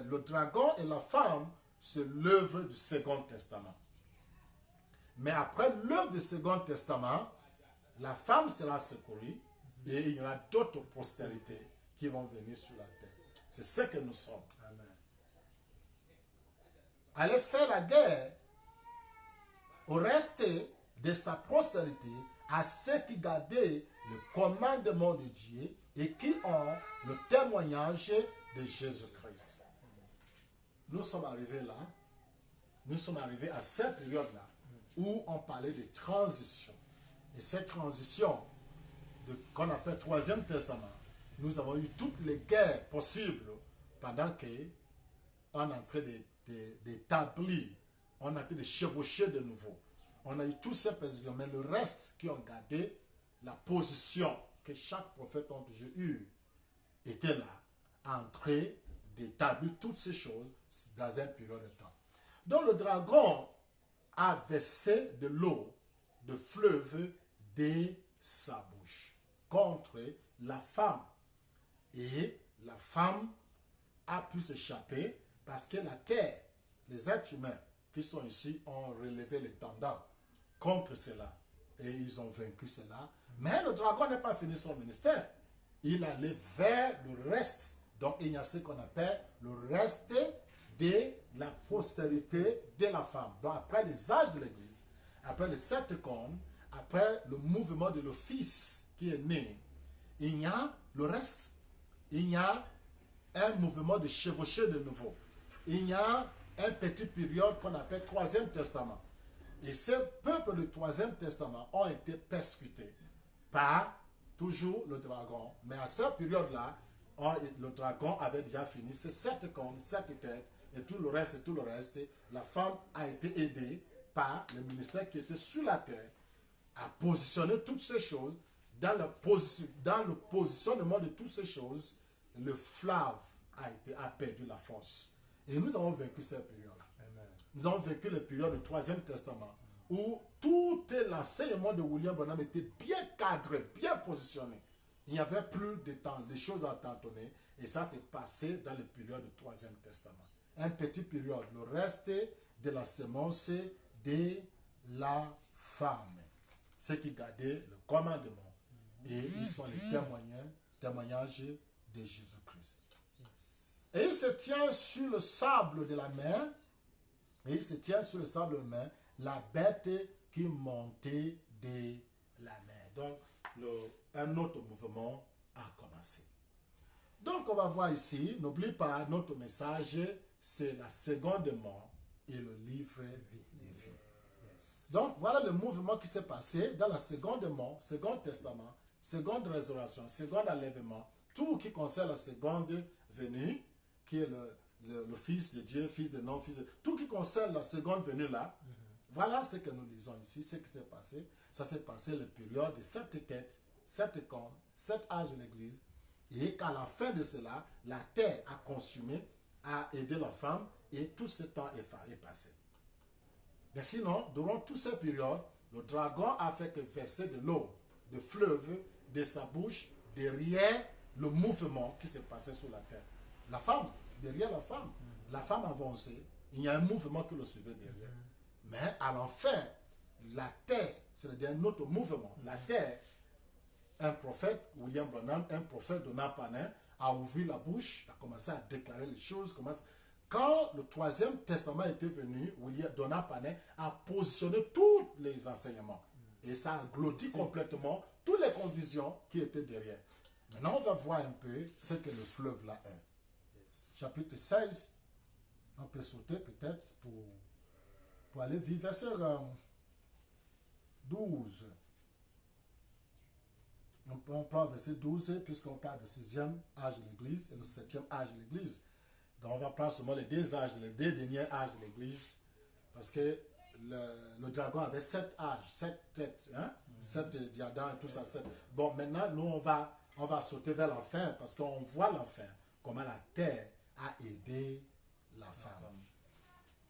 Speaker 3: le dragon et la femme, c'est l'œuvre du Second Testament. Mais après l'œuvre du Second Testament, la femme sera secourue et il y aura d'autres postérités qui vont venir sur la terre. C'est ce que nous sommes. Amen. Aller faire la guerre au reste de sa postérité à ceux qui gardaient le commandement de Dieu et qui ont le témoignage de Jésus-Christ. Nous sommes arrivés là, nous sommes arrivés à cette période-là où on parlait de transition. Et cette transition qu'on appelle Troisième Testament, nous avons eu toutes les guerres possibles pendant qu'on est en train d'établir, on est en train de chevaucher de nouveau. On a eu tous ces présidents, mais le reste qui ont gardé la position que chaque prophète a toujours eue était là, en train d'établir toutes ces choses dans un période de temps. Donc le dragon a versé de l'eau, de fleuve, de sa bouche contre la femme. Et la femme a pu s'échapper parce que la terre, les êtres humains qui sont ici ont relevé les tendons contre cela. Et ils ont vaincu cela. Mais le dragon n'a pas fini son ministère. Il allait vers le reste. Donc il y a ce qu'on appelle le reste de la postérité de la femme. Donc après les âges de l'Église, après les 7 cornes, après le mouvement de l'office qui est né, il y a le reste. Il y a un mouvement de chevaucher de nouveau. Il y a un petit période qu'on appelle Troisième Testament. Et ces peuples du Troisième Testament ont été persécutés par toujours le dragon. Mais à cette période-là, le dragon avait déjà fini ses 7 cornes, 7 têtes, et tout le reste. La femme a été aidée par le ministère qui était sur la terre à positionner toutes ces choses. Dans le positionnement de toutes ces choses, le fleuve a perdu la force. Et nous avons vécu cette période. Amen. Nous avons vécu la période du Troisième Testament où tout l'enseignement de William Branham était bien cadré, bien positionné. Il n'y avait plus de temps, des choses à tâtonner. Et ça s'est passé dans le période du Troisième Testament. Un petit période, le reste de la semence de la femme. Ceux qui gardaient le commandement. Et ils sont les témoignages de Jésus-Christ. Et il se tient sur le sable de la mer. Et il se tient sur le sable de la mer, la bête qui montait de la mer. Donc, un autre mouvement a commencé. Donc, on va voir ici, n'oublie pas, notre message, c'est la seconde mort et le livre de vie. Donc, voilà le mouvement qui s'est passé dans la seconde mort, second testament, seconde résurrection, second enlèvement, tout qui concerne la seconde venue, qui est le Fils de Dieu, Fils de non, Fils de... Tout qui concerne la seconde venue là, voilà ce que nous lisons ici, ce qui s'est passé. Ça s'est passé la période de 7 têtes, 7 cornes, 7 âges de l'Église. Et qu'à la fin de cela, la terre a consumé, a aidé la femme, et tout ce temps est passé. Mais sinon, durant toute cette période, le dragon a fait que verser de l'eau, de fleuve, de sa bouche, derrière le mouvement qui s'est passé sur la terre. La femme, derrière la femme avancée, il y a un mouvement qui le suivait derrière. Mais à l'enfer, la terre, c'est-à-dire un autre mouvement, la terre, un prophète, William Branham, un prophète de Napanin, a ouvert la bouche, a commencé à déclarer les choses. Quand le Troisième Testament était venu, William Donapanin a positionné tous les enseignements. Et ça a glotti complètement toutes les confusions qui étaient derrière. Maintenant, on va voir un peu ce que le fleuve là est. Chapitre 16, on peut sauter peut-être pour aller vivre. Verset 12. On prend verset 12 puisqu'on parle du 6e âge de l'Église et le 7e âge de l'Église. Donc on va prendre seulement les deux derniers âges de l'Église parce que le dragon avait 7 âges, 7 têtes, 7 diadèmes et tout ça. 7. Bon, maintenant, nous, on va sauter vers l'enfer parce qu'on voit l'enfer, comment la terre a aidé la femme.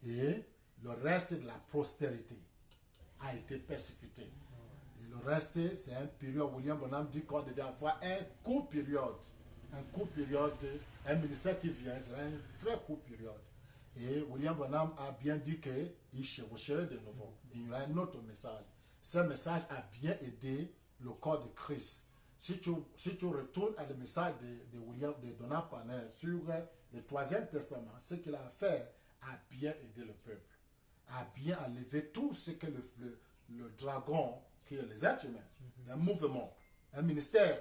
Speaker 3: Et le reste de la postérité a été persécuté. Et le reste, c'est un période, William Branham dit qu'on devait avoir un court période, un ministère qui vient, c'est un très court période. Et William Branham a bien dit qu'il chevaucherait de nouveau. Il y aura un autre message. Ce message a bien aidé le corps de Christ. Si tu retournes à le message de Donald Palmer sur le Troisième Testament, ce qu'il a fait a bien aidé le peuple, a bien enlevé tout ce que le dragon, qui est les êtres humains, un mouvement, un ministère,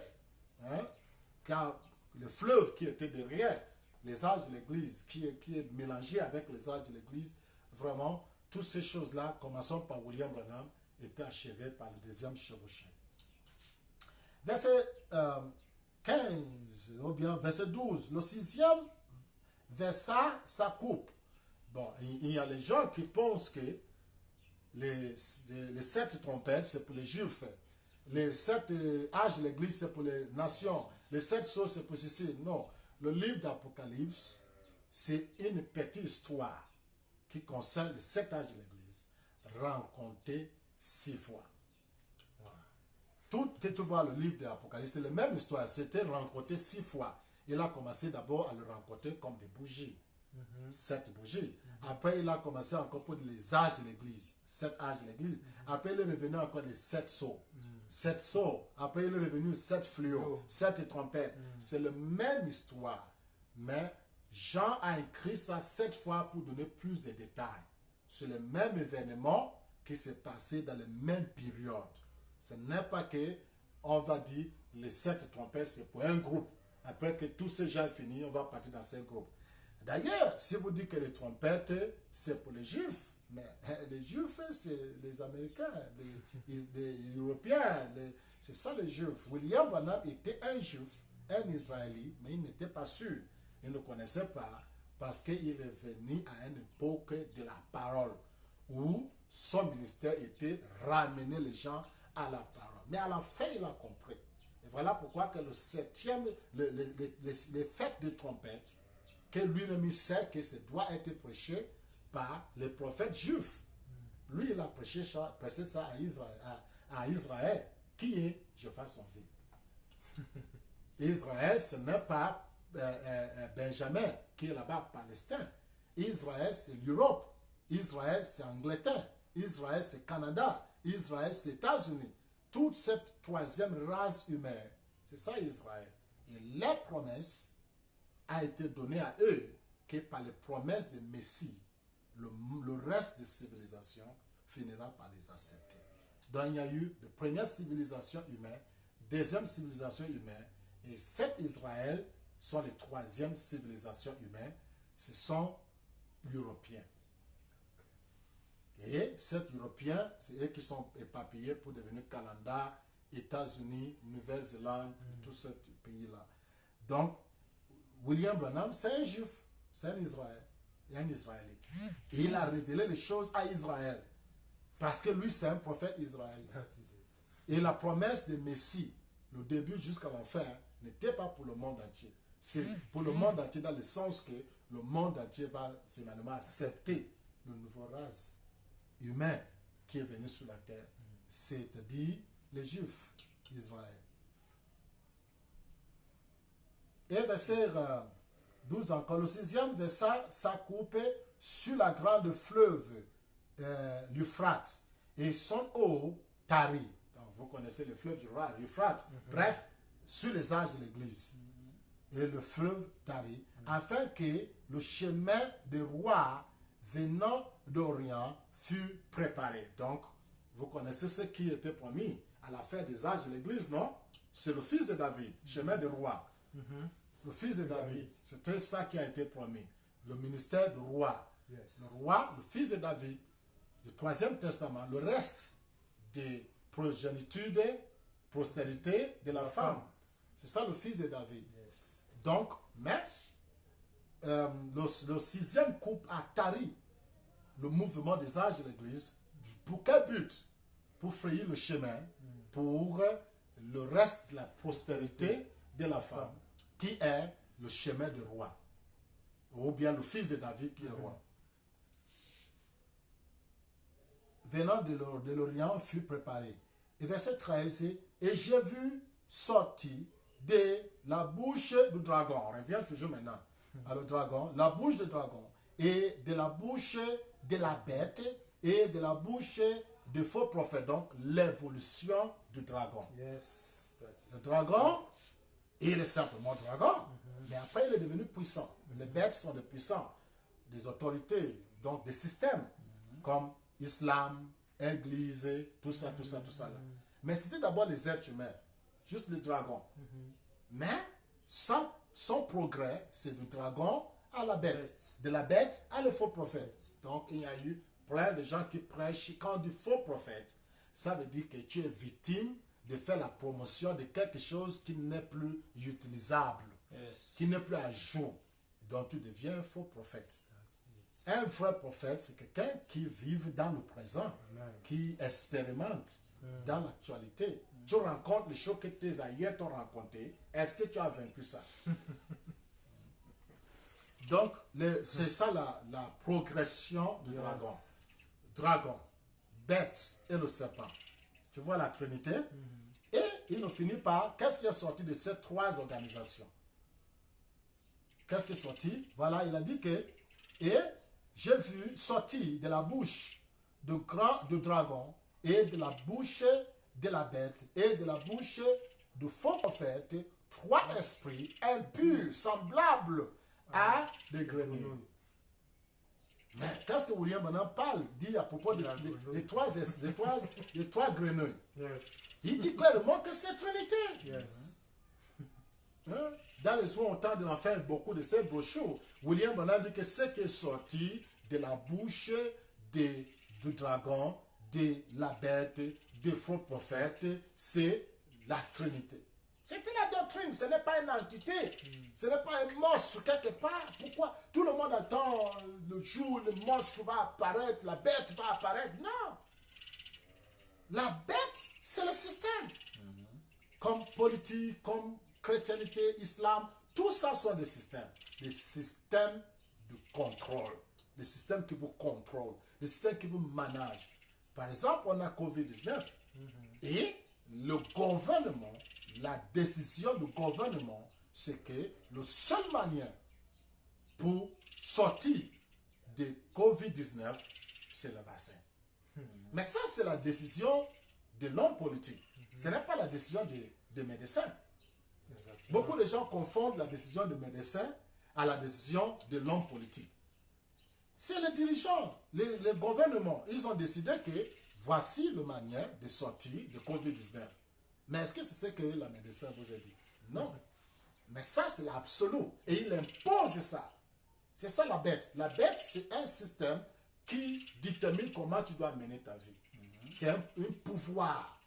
Speaker 3: car le fleuve qui était derrière les âges de l'Église, qui est mélangé avec les âges de l'Église, vraiment, toutes ces choses-là, commençant par William Branham, étaient achevées par le deuxième chevauché. Verset 15, ou bien verset 12, le 6e versa sa coupe. Bon, il y a les gens qui pensent que les 7 trompettes, c'est pour les Juifs. Les 7 âges de l'Église, c'est pour les nations. Les 7 choses, c'est pour ceci. Non. Le livre d'Apocalypse, c'est une petite histoire qui concerne les 7 âges de l'Église, rencontrés 6 fois. Tout que tu vois le livre d'Apocalypse, c'est la même histoire. C'était rencontré 6 fois. Il a commencé d'abord à le rencontrer comme des bougies. 7 bougies. Après, il a commencé encore pour les âges de l'Église. 7 âges de l'Église. Après, il est revenu encore les 7 sceaux. 7 sceaux. Après, il est revenu 7 fléaux. 7 trompettes. C'est la même histoire. Mais Jean a écrit ça 7 fois pour donner plus de détails. C'est le même événement qui s'est passé dans la même période. Ce n'est pas que on va dire les 7 trompettes, c'est pour un groupe. Après que tous ces gens finissent, on va partir dans ces groupes. D'ailleurs, si vous dites que les trompettes, c'est pour les Juifs, mais les Juifs, c'est les Américains, les Européens, c'est ça les Juifs. William Branham était un Juif, un Israélite, mais il n'était pas sûr. Il ne connaissait pas parce qu'il est venu à une époque de la parole où son ministère était ramener les gens à la parole. Mais à la fin, il a compris. Et voilà pourquoi que le 7e, les fêtes de trompettes, que lui-même sait que ça doit être prêché par les prophètes juifs. Lui, il a prêché ça à Israël, qui est Jéhovah son vie. Israël, ce n'est pas Benjamin qui est là-bas, Palestine. Israël, c'est l'Europe. Israël, c'est Angleterre. Israël, c'est Canada. Israël, c'est États-Unis. Toute cette troisième race humaine, c'est ça Israël. Et les promesses a été données à eux que par les promesses de Messie, le reste des civilisations finira par les accepter. Donc il y a eu la première civilisation humaine, deuxième civilisation humaine, et cet Israël sont les troisième civilisation humaine, ce sont l'Européen. Et cet Européen, c'est eux qui sont éparpillés pour devenir Canada, États-Unis, Nouvelle-Zélande, tous ces pays-là. Donc, William Branham, c'est un juif, c'est un Israël, un Israélite. Et il a révélé les choses à Israël. Parce que lui, c'est un prophète israélien. Et la promesse de Messie, le début jusqu'à la fin, n'était pas pour le monde entier. C'est pour le monde entier dans le sens que le monde entier va finalement accepter le nouveau race humain qui est venu sur la terre. C'est-à-dire les Juifs d'Israël. Et verset 12 encore, le 6e verset, ça coupe sur la grande fleuve l'Euphrate et son eau tarit. Donc vous connaissez le fleuve l'Euphrate. Bref, sur les âges de l'Église. Et le fleuve tarit, afin que le chemin des rois venant d'Orient fût préparé. Donc, vous connaissez ce qui était promis à la fin des âges de l'Église, non? C'est le fils de David, chemin des rois. Le fils de David, c'était ça qui a été promis. Le ministère du roi. Le roi, le fils de David, du 3e testament, le reste des progénitudes, postérité de la femme. C'est ça le fils de David. Donc, mais le 6e couple a tari le mouvement des âges de l'Église. Pour quel but? Pour frayer le chemin pour le reste de la postérité de la femme, qui est le chemin du roi, ou bien le fils de David qui est roi. Venant de l'Orient fut préparé. Et verset 13, et j'ai vu sortir de la bouche du dragon. On revient toujours maintenant à le dragon. La bouche du dragon et de la bouche de la bête et de la bouche de faux prophètes. Donc l'évolution du dragon. Le dragon, il est simplement dragon, mais après il est devenu puissant. Les bêtes sont des puissants, des autorités, donc des systèmes comme Islam, Église, tout ça, tout ça, tout ça. Là. Mais c'était d'abord les êtres humains, juste le dragon. Mais son progrès, c'est du dragon à la bête, de la bête à le faux prophète. Donc il y a eu plein de gens qui prêchent. Quand on dit faux prophète, ça veut dire que tu es victime de faire la promotion de quelque chose qui n'est plus utilisable, qui n'est plus à jour. Donc tu deviens un faux prophète. Un vrai prophète, c'est quelqu'un qui vit dans le présent, qui expérimente dans l'actualité. Tu rencontres les choses que tes aïeux t'ont rencontrées. Est-ce que tu as vaincu ça? Donc, c'est ça la progression du dragon. Dragon, bête et le serpent. Tu vois la Trinité? Et il nous finit par, qu'est-ce qui est sorti de ces trois organisations? Qu'est-ce qui est sorti? Voilà, il a dit que, et j'ai vu sortir de la bouche du dragon et de la bouche de la bête et de la bouche du faux prophète, trois esprits impurs, semblables à des grenouilles. Mais qu'est-ce que William Branham dit à propos des trois grenouilles? Il dit clairement que c'est Trinité. Hein? Dans les soins, on tente d'en faire beaucoup de ces brochures. William Branham dit que ce qui est sorti de la bouche du dragon, de la bête, des faux prophètes, c'est la Trinité. C'est la doctrine, ce n'est pas une entité, ce n'est pas un monstre quelque part. Pourquoi tout le monde attend le jour où le monstre va apparaître, la bête va apparaître? Non. La bête, c'est le système. Comme politique, comme chrétienté, islam, tout ça sont des systèmes de contrôle, des systèmes qui vous contrôlent, des systèmes qui vous managent. Par exemple, on a Covid-19 et le gouvernement, la décision du gouvernement, c'est que la seule manière pour sortir de COVID-19, c'est le vaccin. Mais ça, c'est la décision de l'homme politique. Ce n'est pas la décision des médecins. Beaucoup de gens confondent la décision des médecins à la décision de l'homme politique. C'est les dirigeants, les gouvernements, ils ont décidé que voici la manière de sortir de COVID-19. Mais est-ce que c'est ce que la médecin vous a dit? Non. Mais ça, c'est l'absolu. Et il impose ça. C'est ça la bête. La bête, c'est un système qui détermine comment tu dois mener ta vie. C'est un pouvoir.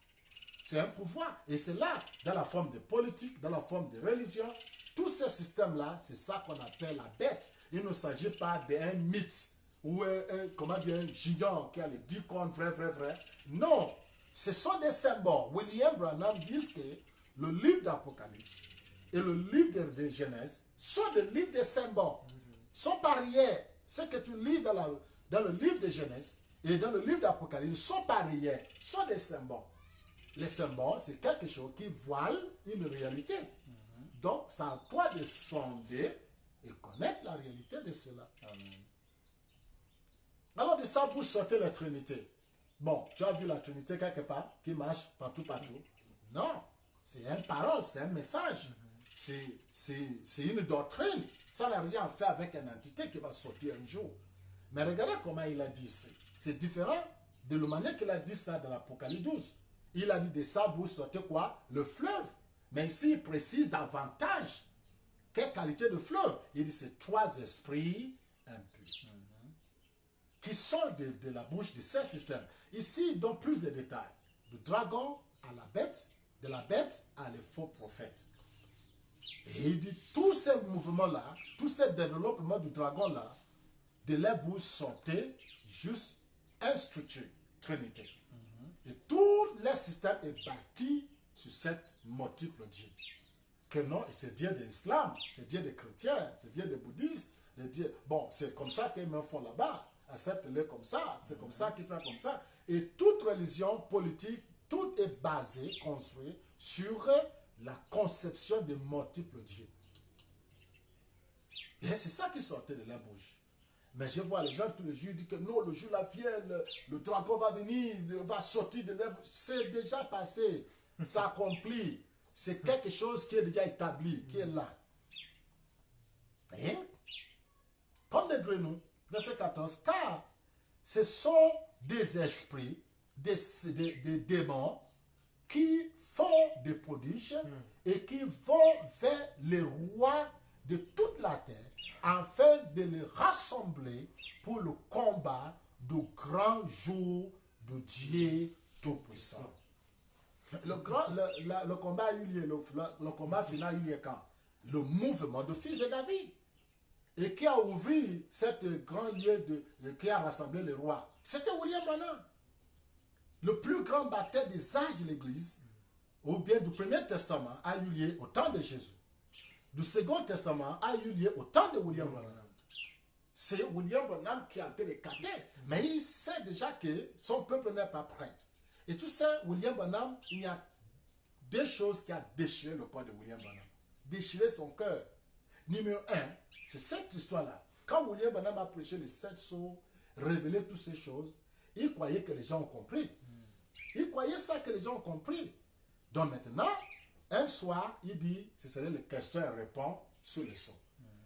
Speaker 3: C'est un pouvoir. Et c'est là, dans la forme de politique, dans la forme de religion, tous ces systèmes-là, c'est ça qu'on appelle la bête. Il ne s'agit pas d'un mythe ou un gigant qui a les 10 cornes, vrai. Non, ce sont des symboles. William Branham dit que le livre d'Apocalypse et le livre de Genèse sont des livres de symboles. Sont barrières. Ce que tu lis dans le livre de Genèse et dans le livre d'Apocalypse sont barrières, sont des symboles. Les symboles, c'est quelque chose qui voile une réalité. Donc, c'est à toi de sonder et connaître la réalité de cela.
Speaker 2: Amen.
Speaker 3: Alors, de ça, pour sortir la Trinité. Bon, tu as vu la Trinité quelque part, qui marche partout. Non, c'est une parole, c'est un message. C'est une doctrine. Ça n'a rien à faire avec une entité qui va sortir un jour. Mais regardez comment il a dit ça. C'est différent de la manière qu'il a dit ça dans l'Apocalypse 12. Il a dit de ça, vous sortez quoi? Le fleuve. Mais ici, il précise davantage quelle qualité de fleuve. Il dit c'est 3 esprits impurs qui sont de la bouche de ces systèmes. Ici, il donne plus de détails. Du dragon à la bête, de la bête à les faux prophètes. Et il dit tous ces mouvements-là, tous ces développements du dragon-là, de la bouche sortait juste une structure, Trinité. Et tout le système est bâti sur cette multiple Dieu. Que non, c'est Dieu de l'islam, c'est Dieu des chrétiens, c'est Dieu des bouddhistes, bon, c'est comme ça qu'ils me font là-bas, accepte-le comme ça, c'est comme ça qu'ils font comme ça. Et toute religion politique, tout est basé, construit sur la conception de multiples dieux. Et c'est ça qui sortait de la bouche. Mais je vois les gens tous les jours dire que non, le jour là vient, le dragon va venir, va sortir de la bouche. C'est déjà passé, ça accompli. C'est quelque chose qui est déjà établi, qui est là. Et comme des grenouilles, verset 14, car ce sont des esprits, des démons qui font des prodiges et qui vont vers les rois de toute la terre afin de les rassembler pour le combat du grand jour de Dieu Tout-Puissant. Le combat a eu lieu, le combat final a eu lieu quand? Le mouvement de fils de David. Et qui a ouvert cette grand lieu qui a rassemblé les rois? C'était William Branham. Le plus grand baptême des âges de l'Église, ou bien du Premier Testament, a eu lieu au temps de Jésus. Du Second Testament a eu lieu au temps de William Branham. C'est William Branham qui a été écarté, mais il sait déjà que son peuple n'est pas prêt. Et tout ça, William Branham, il y a deux choses qui ont déchiré le corps de William Branham. Déchiré son cœur. Numéro 1, c'est cette histoire-là. Quand William Branham a prêché les 7 sceaux, révélé toutes ces choses, il croyait que les gens ont compris. Il croyait ça que les gens ont compris. Donc maintenant, un soir, il dit, ce serait les questions et réponses sur les sceaux.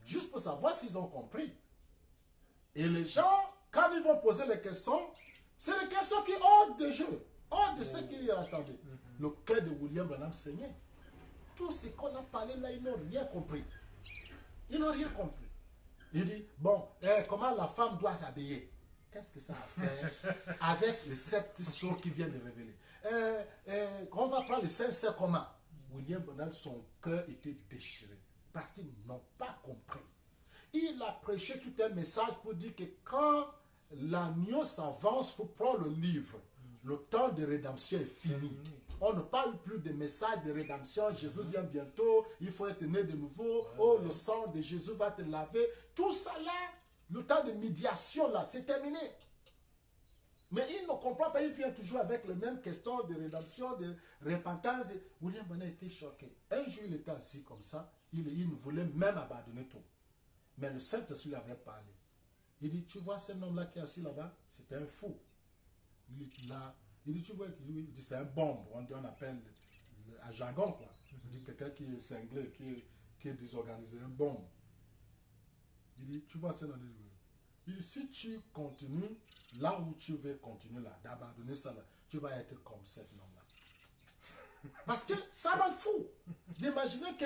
Speaker 3: Juste pour savoir s'ils ont compris. Et les gens, quand ils vont poser les questions, c'est des questions qui hors de jeu, hors de ce qu'ils attendaient. Le cœur de William Branham saignait. Tout ce qu'on a parlé là, ils n'ont rien compris. Ils n'ont rien compris. Il dit, bon, comment la femme doit s'habiller? Qu'est-ce que ça a fait avec les 7 sceaux qui viennent de révéler? On va prendre les 5 sceaux comment? William Branham, son cœur était déchiré parce qu'ils n'ont pas compris. Il a prêché tout un message pour dire que quand l'agneau s'avance pour prendre le livre, le temps de rédemption est fini. On ne parle plus de message de rédemption. Jésus vient bientôt, il faut être né de nouveau. Oh, le sang de Jésus va te laver. Tout ça là, le temps de médiation là, c'est terminé. Mais il ne comprend pas, il vient toujours avec les mêmes questions de rédemption, de repentance. William Branham était choqué. Un jour, il était assis comme ça, il voulait même abandonner tout. Mais le Saint-Esprit lui avait parlé. Il dit, tu vois cet homme-là qui est assis là-bas, c'est un fou. Il est là. Il dit, tu vois, c'est un bombe, on appelle un jargon, quoi. Il dit, quelqu'un qui est cinglé, qui est désorganisé, un bombe. Il dit, tu vois cet homme-là. Il dit, si tu continues là où tu veux continuer là, d'abandonner ça là, tu vas être comme cet homme-là. Parce que ça rend fou d'imaginer que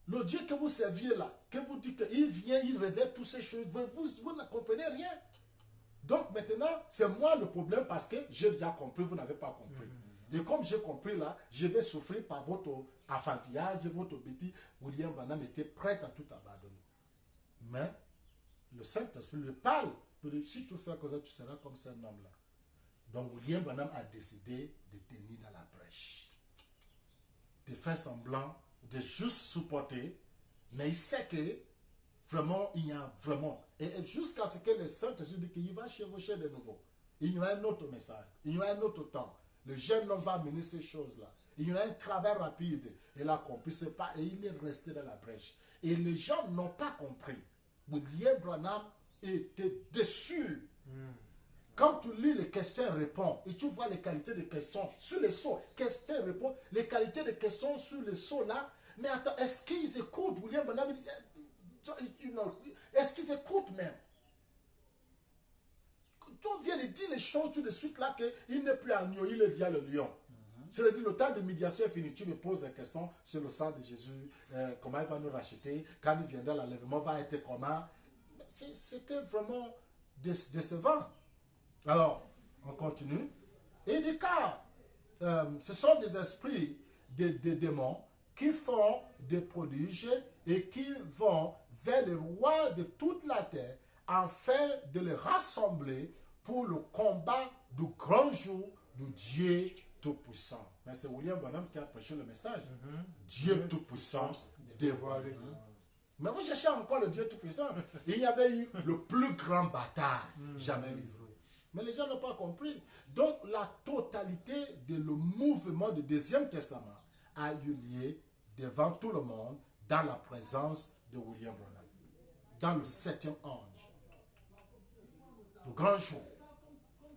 Speaker 3: le Dieu que vous serviez là, que vous dites qu'il vient, il révèle toutes ces choses, vous ne comprenez rien. Donc maintenant, c'est moi le problème parce que j'ai déjà compris, vous n'avez pas compris. Et comme j'ai compris là, je vais souffrir par votre affantillage, votre bêtise. William Branham était prêt à tout abandonner. Mais le Saint-Esprit lui parle. Il dit, si tu fais comme ça, tu seras comme cet homme-là. Donc William Branham a décidé de tenir dans la brèche. De faire semblant, de juste supporter. Mais il sait que vraiment, il y a vraiment. Et jusqu'à ce que le Saint-Esprit dit qu'il va chevaucher de nouveau. Il y aura un autre message. Il y aura un autre temps. Le jeune homme va amener ces choses-là. Il y aura un travail rapide. Il a compris ce pas et il est resté dans la brèche. Et les gens n'ont pas compris. William Branham était déçu. Quand tu lis les questions-réponses et tu vois les qualités des questions sur les sceaux, questions-réponses, les qualités des questions sur les sceaux là, mais attends, est-ce qu'ils écoutent William Branham? Est-ce qu'ils écoutent même? On vient de dire les choses tout de suite là qu'il n'est plus agneau, il est déjà le lion. C'est-à-dire le temps de médiation est fini. Tu me poses des questions sur le sang de Jésus, comment il va nous racheter, quand il viendra, l'enlèvement va être comment. C'était vraiment décevant. Alors, on continue. Et des cas, ce sont des esprits, des démons qui font des prodiges et qui vont vers les rois de toute la terre afin de les rassembler pour le combat du grand jour du Dieu Tout-Puissant. Mais c'est William Branham qui a prêché le message. Dieu Tout-Puissant dévoilé. Mais vous cherchez encore le Dieu Tout-Puissant. Il y avait eu le plus grand bataille jamais livré. Mais les gens n'ont pas compris. Donc la totalité de le mouvement du Deuxième Testament a eu lieu devant tout le monde dans la présence de William Branham. Dans le 7e ange. Le grand jour.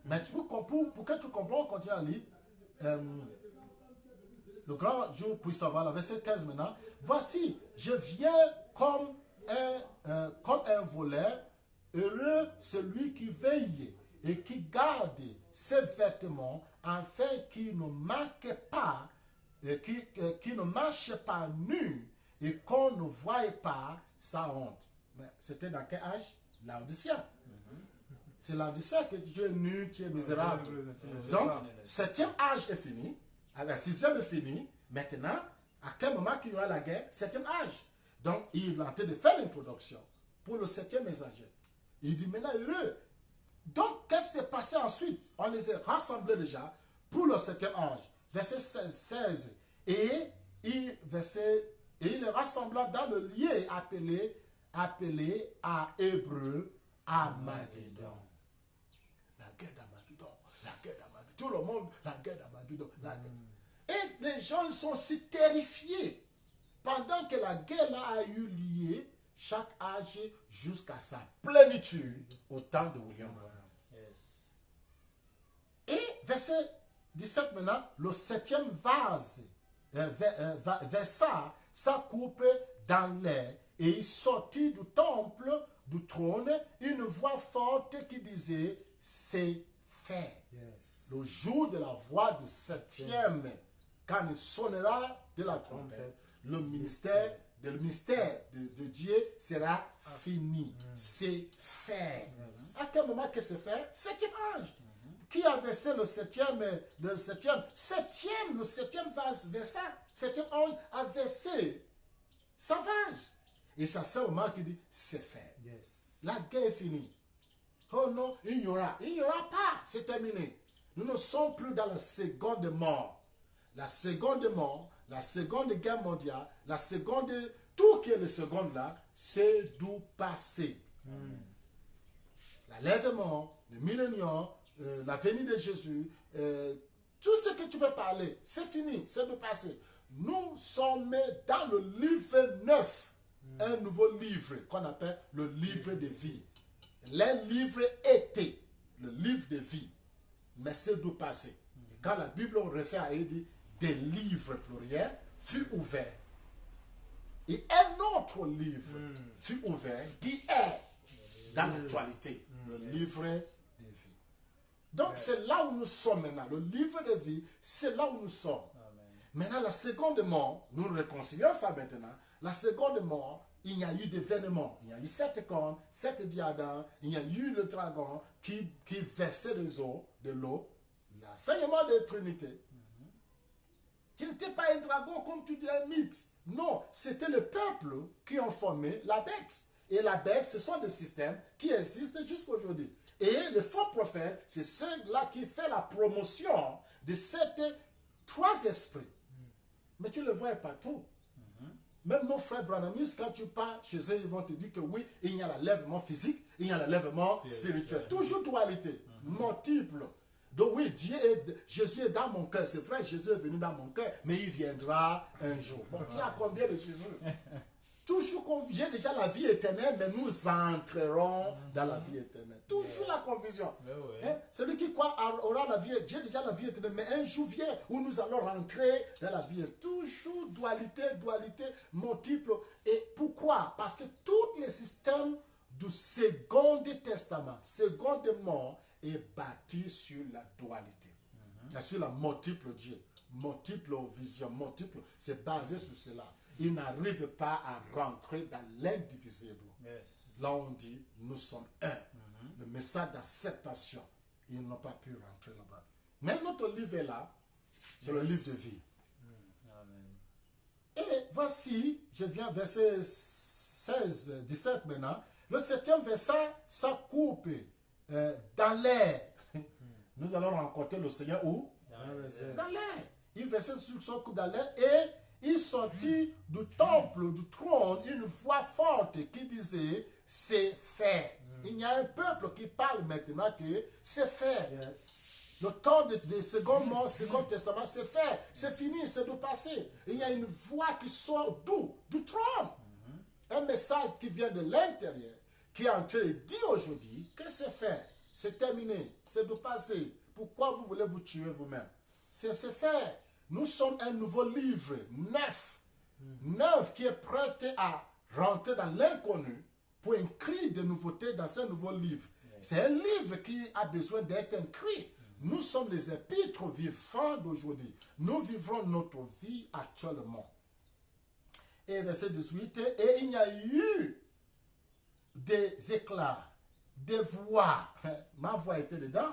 Speaker 3: Mais pour que tu comprends, on continue à lire. Le grand jour puisse savoir, le verset 15 maintenant. Voici, je viens comme un voleur, heureux celui qui veille et qui garde ses vêtements afin qu'il ne manque pas, qu'il ne marche pas nu et qu'on ne voie pas sa honte. Mais c'était dans quel âge? Laodicien. C'est Laodicien que tu es nu, tu es misérable. Donc, 7e âge est fini, la 6e est fini. Maintenant, à quel moment qu'il y aura la guerre? 7e âge. Donc, il est en train de faire l'introduction pour le 7e messager. Il dit maintenant heureux. Donc, qu'est-ce qui s'est passé ensuite? On les a rassemblés déjà pour le 7e âge. Verset 16. Et il les rassembla dans le lieu appelé à Hébreu Armageddon. La guerre d'Armageddon. La guerre d'Armageddon. Tout le monde, la guerre d'Armageddon. Et les gens sont si terrifiés. Pendant que la guerre là a eu lieu, chaque âge jusqu'à sa plénitude au temps de William Branham. Et verset 17 maintenant, le 7e vase versa sa coupe dans l'air et il sortit du temple, du trône, une voix forte qui disait, c'est fait. Le jour de la voix du 7e, quand il sonnera de la trompette, le mystère de Dieu sera fini. C'est fait. À quel moment que c'est fait? 7e âge. Qui a versé le 7e vase versa? 7e ange a versé sa vase. Et ça, c'est le moment qui dit, c'est fait. La guerre est finie. Oh non, il n'y aura pas. C'est terminé. Nous ne sommes plus dans la seconde mort. La seconde mort, la seconde guerre mondiale, la seconde, tout qui est le second là, c'est du passé. L'enlèvement, le millénium, la venue de Jésus, tout ce que tu peux parler, c'est fini, c'est de passé. Nous sommes dans le livre 9, un nouveau livre qu'on appelle le livre de vie. Les livres étaient le livre de vie, mais c'est du passé. Et quand la Bible réfère à dit des livres pluriels fut ouvert. Et un autre livre fut ouvert qui est dans l'actualité, le livre de vie. Donc c'est là où nous sommes maintenant. Le livre de vie, c'est là où nous sommes. Maintenant, la seconde mort, nous réconcilions ça maintenant. La seconde mort, il y a eu des événements. Il y a eu 7 cornes, 7 diadèmes. Il y a eu le dragon qui versait de l'eau. L'enseignement de la Trinité. Tu n'étais pas un dragon comme tu dis un mythe. Non, c'était le peuple qui ont formé la bête. Et la bête, ce sont des systèmes qui existent jusqu'à aujourd'hui. Et le faux prophète, c'est ceux-là qui fait la promotion de ces 3 esprits. Mais tu le vois partout. Même nos frères branamis, quand tu pars chez eux, ils vont te dire que oui, il y a l'enlèvement physique, il y a l'enlèvement spirituel. Toujours dualité, multiple. Donc oui, Jésus est dans mon cœur. C'est vrai, Jésus est venu dans mon cœur, mais il viendra un jour. Bon, il y a combien de Jésus? Toujours j'ai déjà la vie éternelle, mais nous entrerons dans la vie éternelle. Toujours la confusion. Hein? Celui qui croit aura la vie, j'ai déjà la vie éternelle, mais un jour vient où nous allons rentrer dans la vie. Toujours dualité, multiple. Et pourquoi? Parce que tous les systèmes du Second Testament, secondement, est bâti sur la dualité. Sur la multiple Dieu, multiple vision, multiple. C'est basé sur cela. Il n'arrive pas à rentrer dans l'indivisible. Là, on dit, nous sommes un. Le message d'acceptation, ils n'ont pas pu rentrer là-bas. Mais notre livre est là, c'est le livre de vie. Et voici, je viens verset 16, 17 maintenant. Le 7e verset, ça coupe dans l'air. Nous allons rencontrer le Seigneur où? Dans l'air. Il versait sur son coup dans l'air et il sortit du temple, du trône, une voix forte qui disait, c'est fait. Il y a un peuple qui parle maintenant que c'est fait. Le temps de second mort, second testament, c'est fait. C'est fini, c'est du passé. Il y a une voix qui sort du trône. Un message qui vient de l'intérieur, qui est en train de dire aujourd'hui que c'est fait. C'est terminé, c'est du passé. Pourquoi vous voulez vous tuer vous-même? C'est fait. Nous sommes un nouveau livre, neuf qui est prêt à rentrer dans l'inconnu pour écrire des nouveautés dans ce nouveau livre. C'est un livre qui a besoin d'être écrit. Nous sommes les épîtres vivants d'aujourd'hui. Nous vivrons notre vie actuellement. Et verset 18, et il y a eu des éclats, des voix, ma voix était dedans,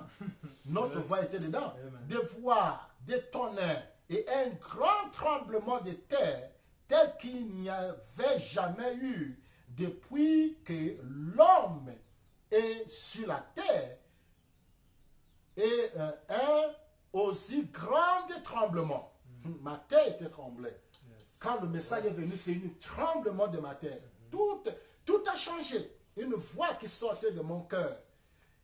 Speaker 3: notre voix était dedans, des voix, des tonnerres, et un grand tremblement de terre, tel qu'il n'y avait jamais eu depuis que l'homme est sur la terre, et un aussi grand tremblement. Ma terre était tremblée. Quand le message est venu, c'est un tremblement de ma terre. Tout a changé. Une voix qui sortait de mon cœur.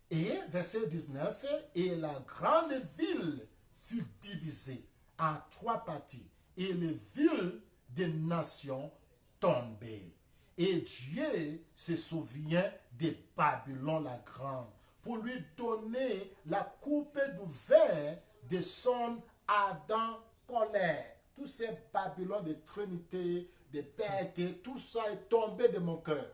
Speaker 3: Et, verset 19, et la grande ville fut divisée en 3 parties. Et les villes des nations tombaient. Et Dieu se souvient de Babylone la grande pour lui donner la coupe du vin de son ardente colère. Tous ces Babylone de Trinité, de bêtes, tout ça est tombé de mon cœur.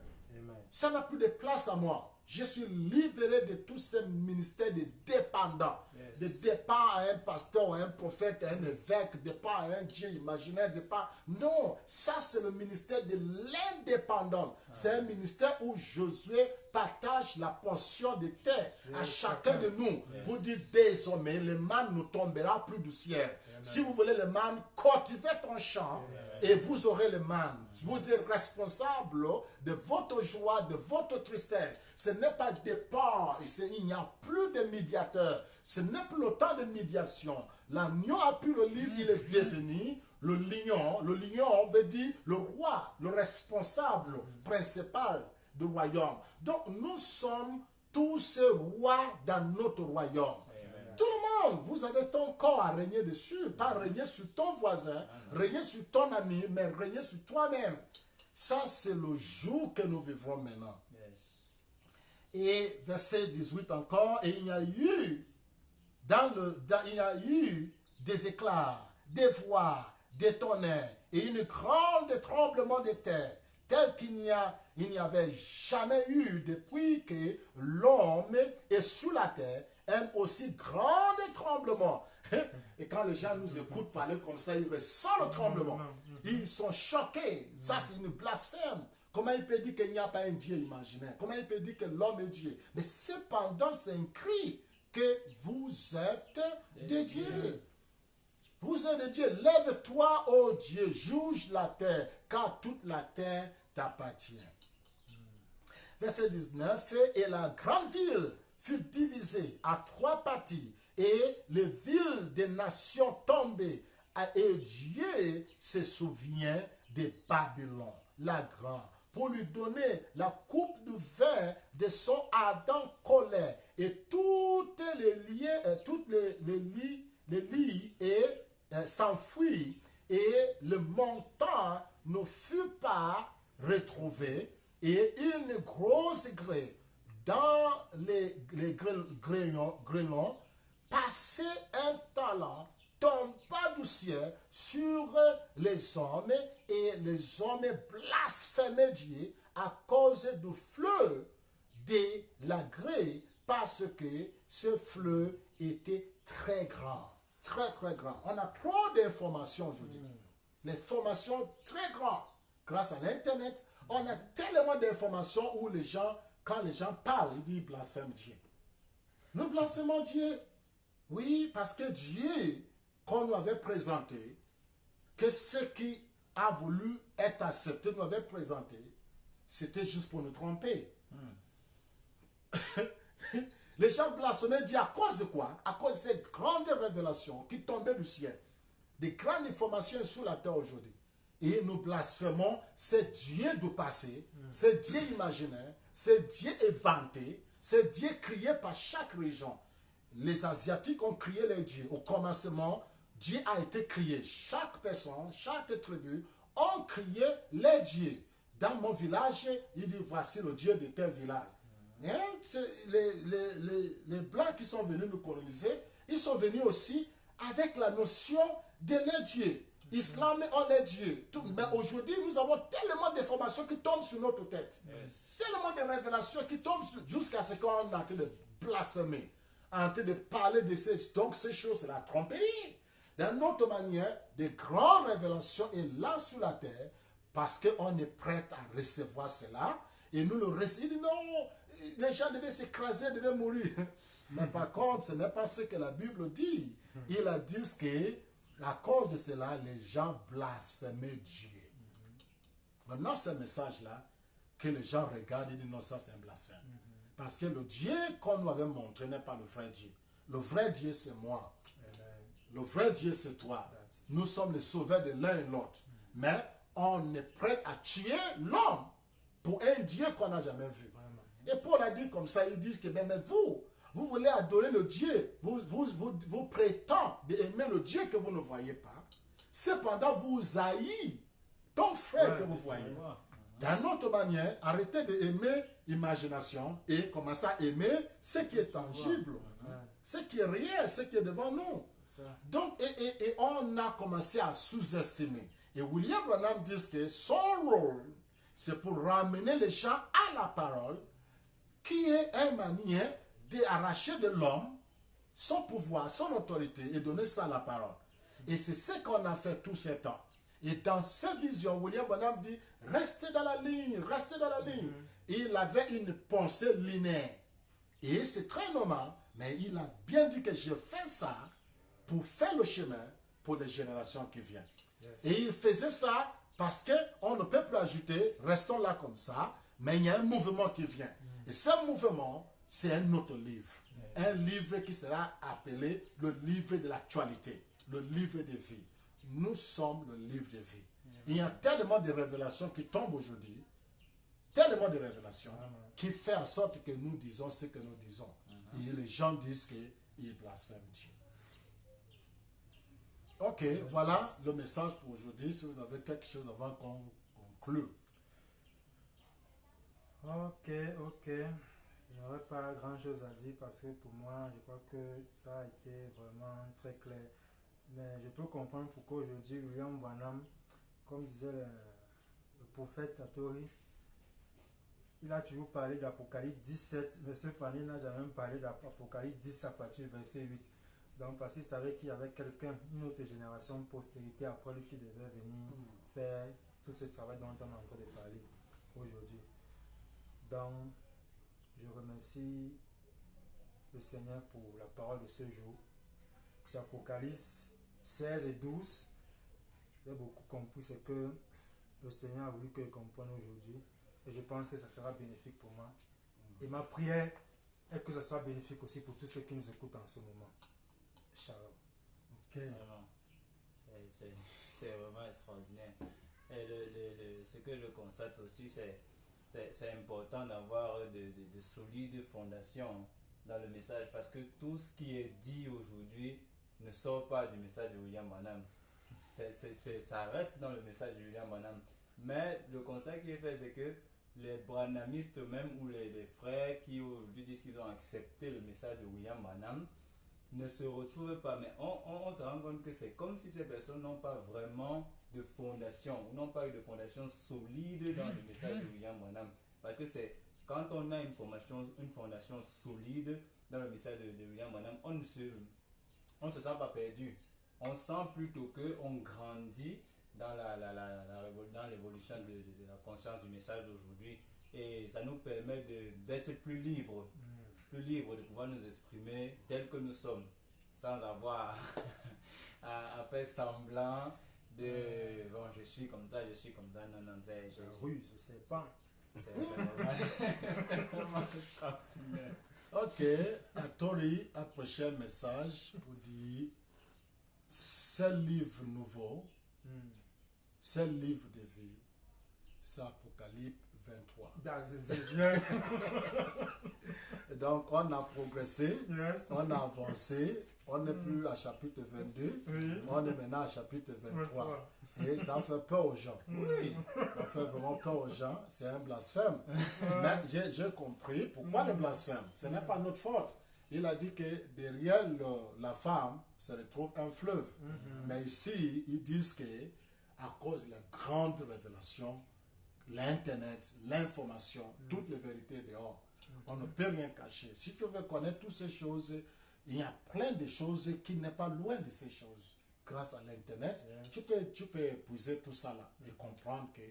Speaker 3: Ça n'a plus de place à moi. Je suis libéré de tous ces ministères de dépendants. De départ à un pasteur, à un prophète, à un évêque, départ à un Dieu imaginaire, départ. Non, ça c'est le ministère de l'indépendant. C'est un ministère où Josué partage la portion de terre à chacun de nous pour dire désormais le manne ne tombera plus du ciel. Si vous voulez le manne, cultivez ton champ et vous aurez le manne. Vous êtes responsable de votre joie, de votre tristesse. Ce n'est pas départ, il n'y a plus de médiateur. Ce n'est plus le temps de médiation. L'agneau a pu le livre, il est devenu le lion. Le lion veut dire le roi, le responsable principal du royaume. Donc nous sommes tous rois dans notre royaume.
Speaker 2: Amen.
Speaker 3: Tout le monde, vous avez ton corps à régner dessus, pas régner sur ton voisin, régner sur ton ami, mais régner sur toi-même. Ça, c'est le jour que nous vivons maintenant.
Speaker 2: Yes.
Speaker 3: Et verset 18 encore, et il y a eu des éclats, des voix, des tonnerres, et une grande tremblement de terre, tel qu'il n'y avait jamais eu depuis que l'homme est sous la terre, un aussi grand tremblement. Et quand les gens nous écoutent parler comme ça, ils ressentent le tremblement. Ils sont choqués. Ça, c'est une blasphème. Comment il peut dire qu'il n'y a pas un Dieu imaginaire? Comment il peut dire que l'homme est Dieu? Mais cependant, c'est un cri que vous êtes des dieux. Vous êtes des dieux. Lève-toi, ô Dieu, juge la terre, car toute la terre t'appartient. Verset 19, et la grande ville fut divisée à 3 parties, et les villes des nations tombées, et Dieu se souvient de Babylone, la grande, pour lui donner la coupe de vin de son ardente colère, et toutes les lits s'enfuirent, et le montant ne fut pas retrouvé, et une grosse grêle dans les grêlons passait un talent, tomba du ciel sur les hommes, et les hommes blasphémaient Dieu à cause du fleuve de la grêle, parce que ce fleuve était très grand. Très, très grand. On a trop d'informations aujourd'hui. L'information très grande. Grâce à l'Internet, on a tellement d'informations où les gens, quand les gens parlent, ils disent blasphème Dieu. Nous blasphémons Dieu. Oui, parce que Dieu, qu'on nous avait présenté, que ce qui a voulu être accepté, nous avait présenté, c'était juste pour nous tromper. Les gens blasphémaient Dieu à cause de quoi? À cause de ces grandes révélations qui tombaient du ciel. Des grandes informations sur la terre aujourd'hui. Et nous blasphémons ce Dieu du passé, ce Dieu imaginaire, ce Dieu inventé, ce Dieu créé par chaque religion. Les Asiatiques ont créé les dieux. Au commencement, Dieu a été créé. Chaque personne, chaque tribu ont créé les dieux. Dans mon village, il dit voici le Dieu de tel village. Les Blancs qui sont venus nous coloniser, ils sont venus aussi avec la notion de les dieux. Islam ont les dieux. Mais aujourd'hui, nous avons tellement d'informations qui tombent sur notre tête. Tellement de révélations qui tombent jusqu'à ce qu'on est en train de blasphémer. En train de parler de ces... Donc, ces choses, c'est la tromperie. D'une autre manière, de grandes révélations est là sur la terre parce qu'on est prêt à recevoir cela. Et nous le recevons. Il dit non, les gens devaient s'écraser, devaient mourir. Mais par contre, ce n'est pas ce que la Bible dit. Il a dit que, à cause de cela, les gens blasphémaient Dieu. Maintenant, ce message-là, que les gens regardent et disent non, ça c'est un blasphème. Parce que le Dieu qu'on nous avait montré n'est pas le vrai Dieu. Le vrai Dieu, c'est moi. Le vrai Dieu, c'est toi. Nous sommes les sauveurs de l'un et l'autre. Mais on est prêt à tuer l'homme pour un Dieu qu'on n'a jamais vu. Et Paul a dit comme ça, ils disent que mais vous voulez adorer le Dieu, vous prétendez d'aimer le Dieu que vous ne voyez pas. Cependant, vous haïssez ton frère que vous voyez. D'une autre manière, arrêtez d'aimer l'imagination et commencez à aimer ce qui est tangible, ce qui est réel, ce qui est devant nous. Donc, et on a commencé à sous-estimer. Et William Branham dit que son rôle, c'est pour ramener les gens à la parole, qui est une manière d'arracher de l'homme son pouvoir, son autorité et donner ça à la parole. Et c'est ce qu'on a fait tout ce temps. Et dans cette vision, William Branham dit, restez dans la ligne, restez dans la ligne. Et il avait une pensée linéaire. Et c'est très normal, mais il a bien dit que je fais ça pour faire le chemin pour les générations qui viennent. Et il faisait ça parce qu'on ne peut plus ajouter, restons là comme ça, mais il y a un mouvement qui vient. Et ce mouvement, c'est un autre livre. Un livre qui sera appelé le livre de l'actualité, le livre de vie. Nous sommes le livre de vie. Il y a tellement de révélations qui tombent aujourd'hui, tellement de révélations qui fait en sorte que nous disons ce que nous disons. Et les gens disent qu'ils blasphèment Dieu. Ok, voilà le message pour aujourd'hui. Si vous avez quelque chose avant qu'on conclue.
Speaker 1: Ok. Je n'aurais pas grand chose à dire parce que pour moi, je crois que ça a été vraiment très clair. Mais je peux comprendre pourquoi aujourd'hui, William Branham, comme disait le prophète Atori, il a toujours parlé d'Apocalypse 17, mais cependant, il n'a jamais parlé d'Apocalypse 10 à partir du verset 8. Donc, parce qu'il savait qu'il y avait quelqu'un, une autre génération, postérité après lui, qui devait venir faire tout ce travail dont on est en train de parler aujourd'hui. Donc, je remercie le Seigneur pour la parole de ce jour. Sur Apocalypse 16 et 12, j'ai beaucoup compris ce que le Seigneur a voulu que je comprenne aujourd'hui. Et je pense que ça sera bénéfique pour moi. Et ma prière est que ça soit bénéfique aussi pour tous ceux qui nous écoutent en ce moment. Shalom.
Speaker 3: Ok.
Speaker 2: Vraiment. C'est vraiment extraordinaire. Et ce que je constate aussi, c'est important d'avoir de solides fondations dans le message, parce que tout ce qui est dit aujourd'hui ne sort pas du message de William Branham. Ça reste dans le message de William Branham. Mais le constat qui est fait, c'est que les branhamistes eux-mêmes, ou les frères qui aujourd'hui disent qu'ils ont accepté le message de William Branham, ne se retrouvent pas. Mais on se rend compte que c'est comme si ces personnes n'ont pas vraiment de fondation, ou n'ont pas eu de fondation solide dans le message de William Branham. Parce que c'est quand on a une fondation solide dans le message de William Branham, on ne se sent pas perdu. On sent plutôt qu'on grandit dans l'évolution de la conscience du message d'aujourd'hui, et ça nous permet d'être plus libres, de pouvoir nous exprimer tels que nous sommes, sans avoir à faire semblant de bon, je suis comme ça, non,
Speaker 1: C'est ruse, c'est pas.
Speaker 2: c'est vraiment extraordinaire.
Speaker 3: Ok, Atori a prêché un message pour dire ce livre nouveau, ce livre de vie, c'est Apocalypse 23.
Speaker 1: C'est bien.
Speaker 3: Et donc on a progressé,
Speaker 1: Yes.
Speaker 3: on a avancé, on n'est plus à chapitre 22, on est maintenant à chapitre 23. Et ça fait peur aux gens.
Speaker 2: Oui.
Speaker 3: Ça fait vraiment peur aux gens, c'est un blasphème. Mais j'ai compris pourquoi le blasphème. Ce n'est pas notre faute. Il a dit que derrière la femme se retrouve un fleuve. Mais ici, ils disent que à cause de la grande révélation, l'Internet, l'information, toutes les vérités dehors, on ne peut rien cacher. Si tu veux connaître toutes ces choses, il y a plein de choses qui n'est pas loin de ces choses. Grâce à l'Internet, tu peux épuiser tout ça là et comprendre que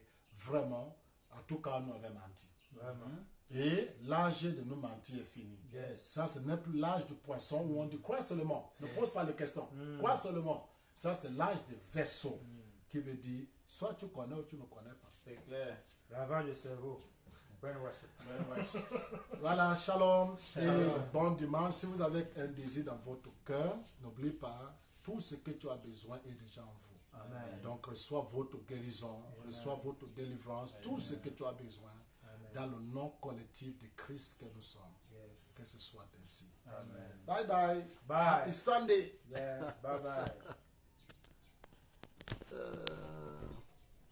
Speaker 3: vraiment, en tout cas, nous avons menti.
Speaker 1: Vraiment.
Speaker 3: Et l'âge de nous mentir est fini.
Speaker 1: Yes.
Speaker 3: Ça, ce n'est plus l'âge du poisson où on dit crois seulement. Ne pose pas de questions. Crois seulement. Ça, c'est l'âge des vaisseaux qui veut dire soit tu connais ou tu ne connais pas.
Speaker 2: C'est clair.
Speaker 1: Lavage de cerveau. Brainwash.
Speaker 3: Voilà, shalom et bon dimanche. Si vous avez un désir dans votre cœur, n'oubliez pas, tout ce que tu as besoin est déjà en vous.
Speaker 1: Amen.
Speaker 3: Donc, reçois votre guérison, reçois votre délivrance, tout ce que tu as besoin dans le nom collectif de Christ que nous sommes.
Speaker 1: Yes.
Speaker 3: Que ce soit ainsi.
Speaker 1: Amen.
Speaker 3: Bye bye.
Speaker 1: Bye.
Speaker 3: Happy Sunday.
Speaker 1: Yes. Bye bye.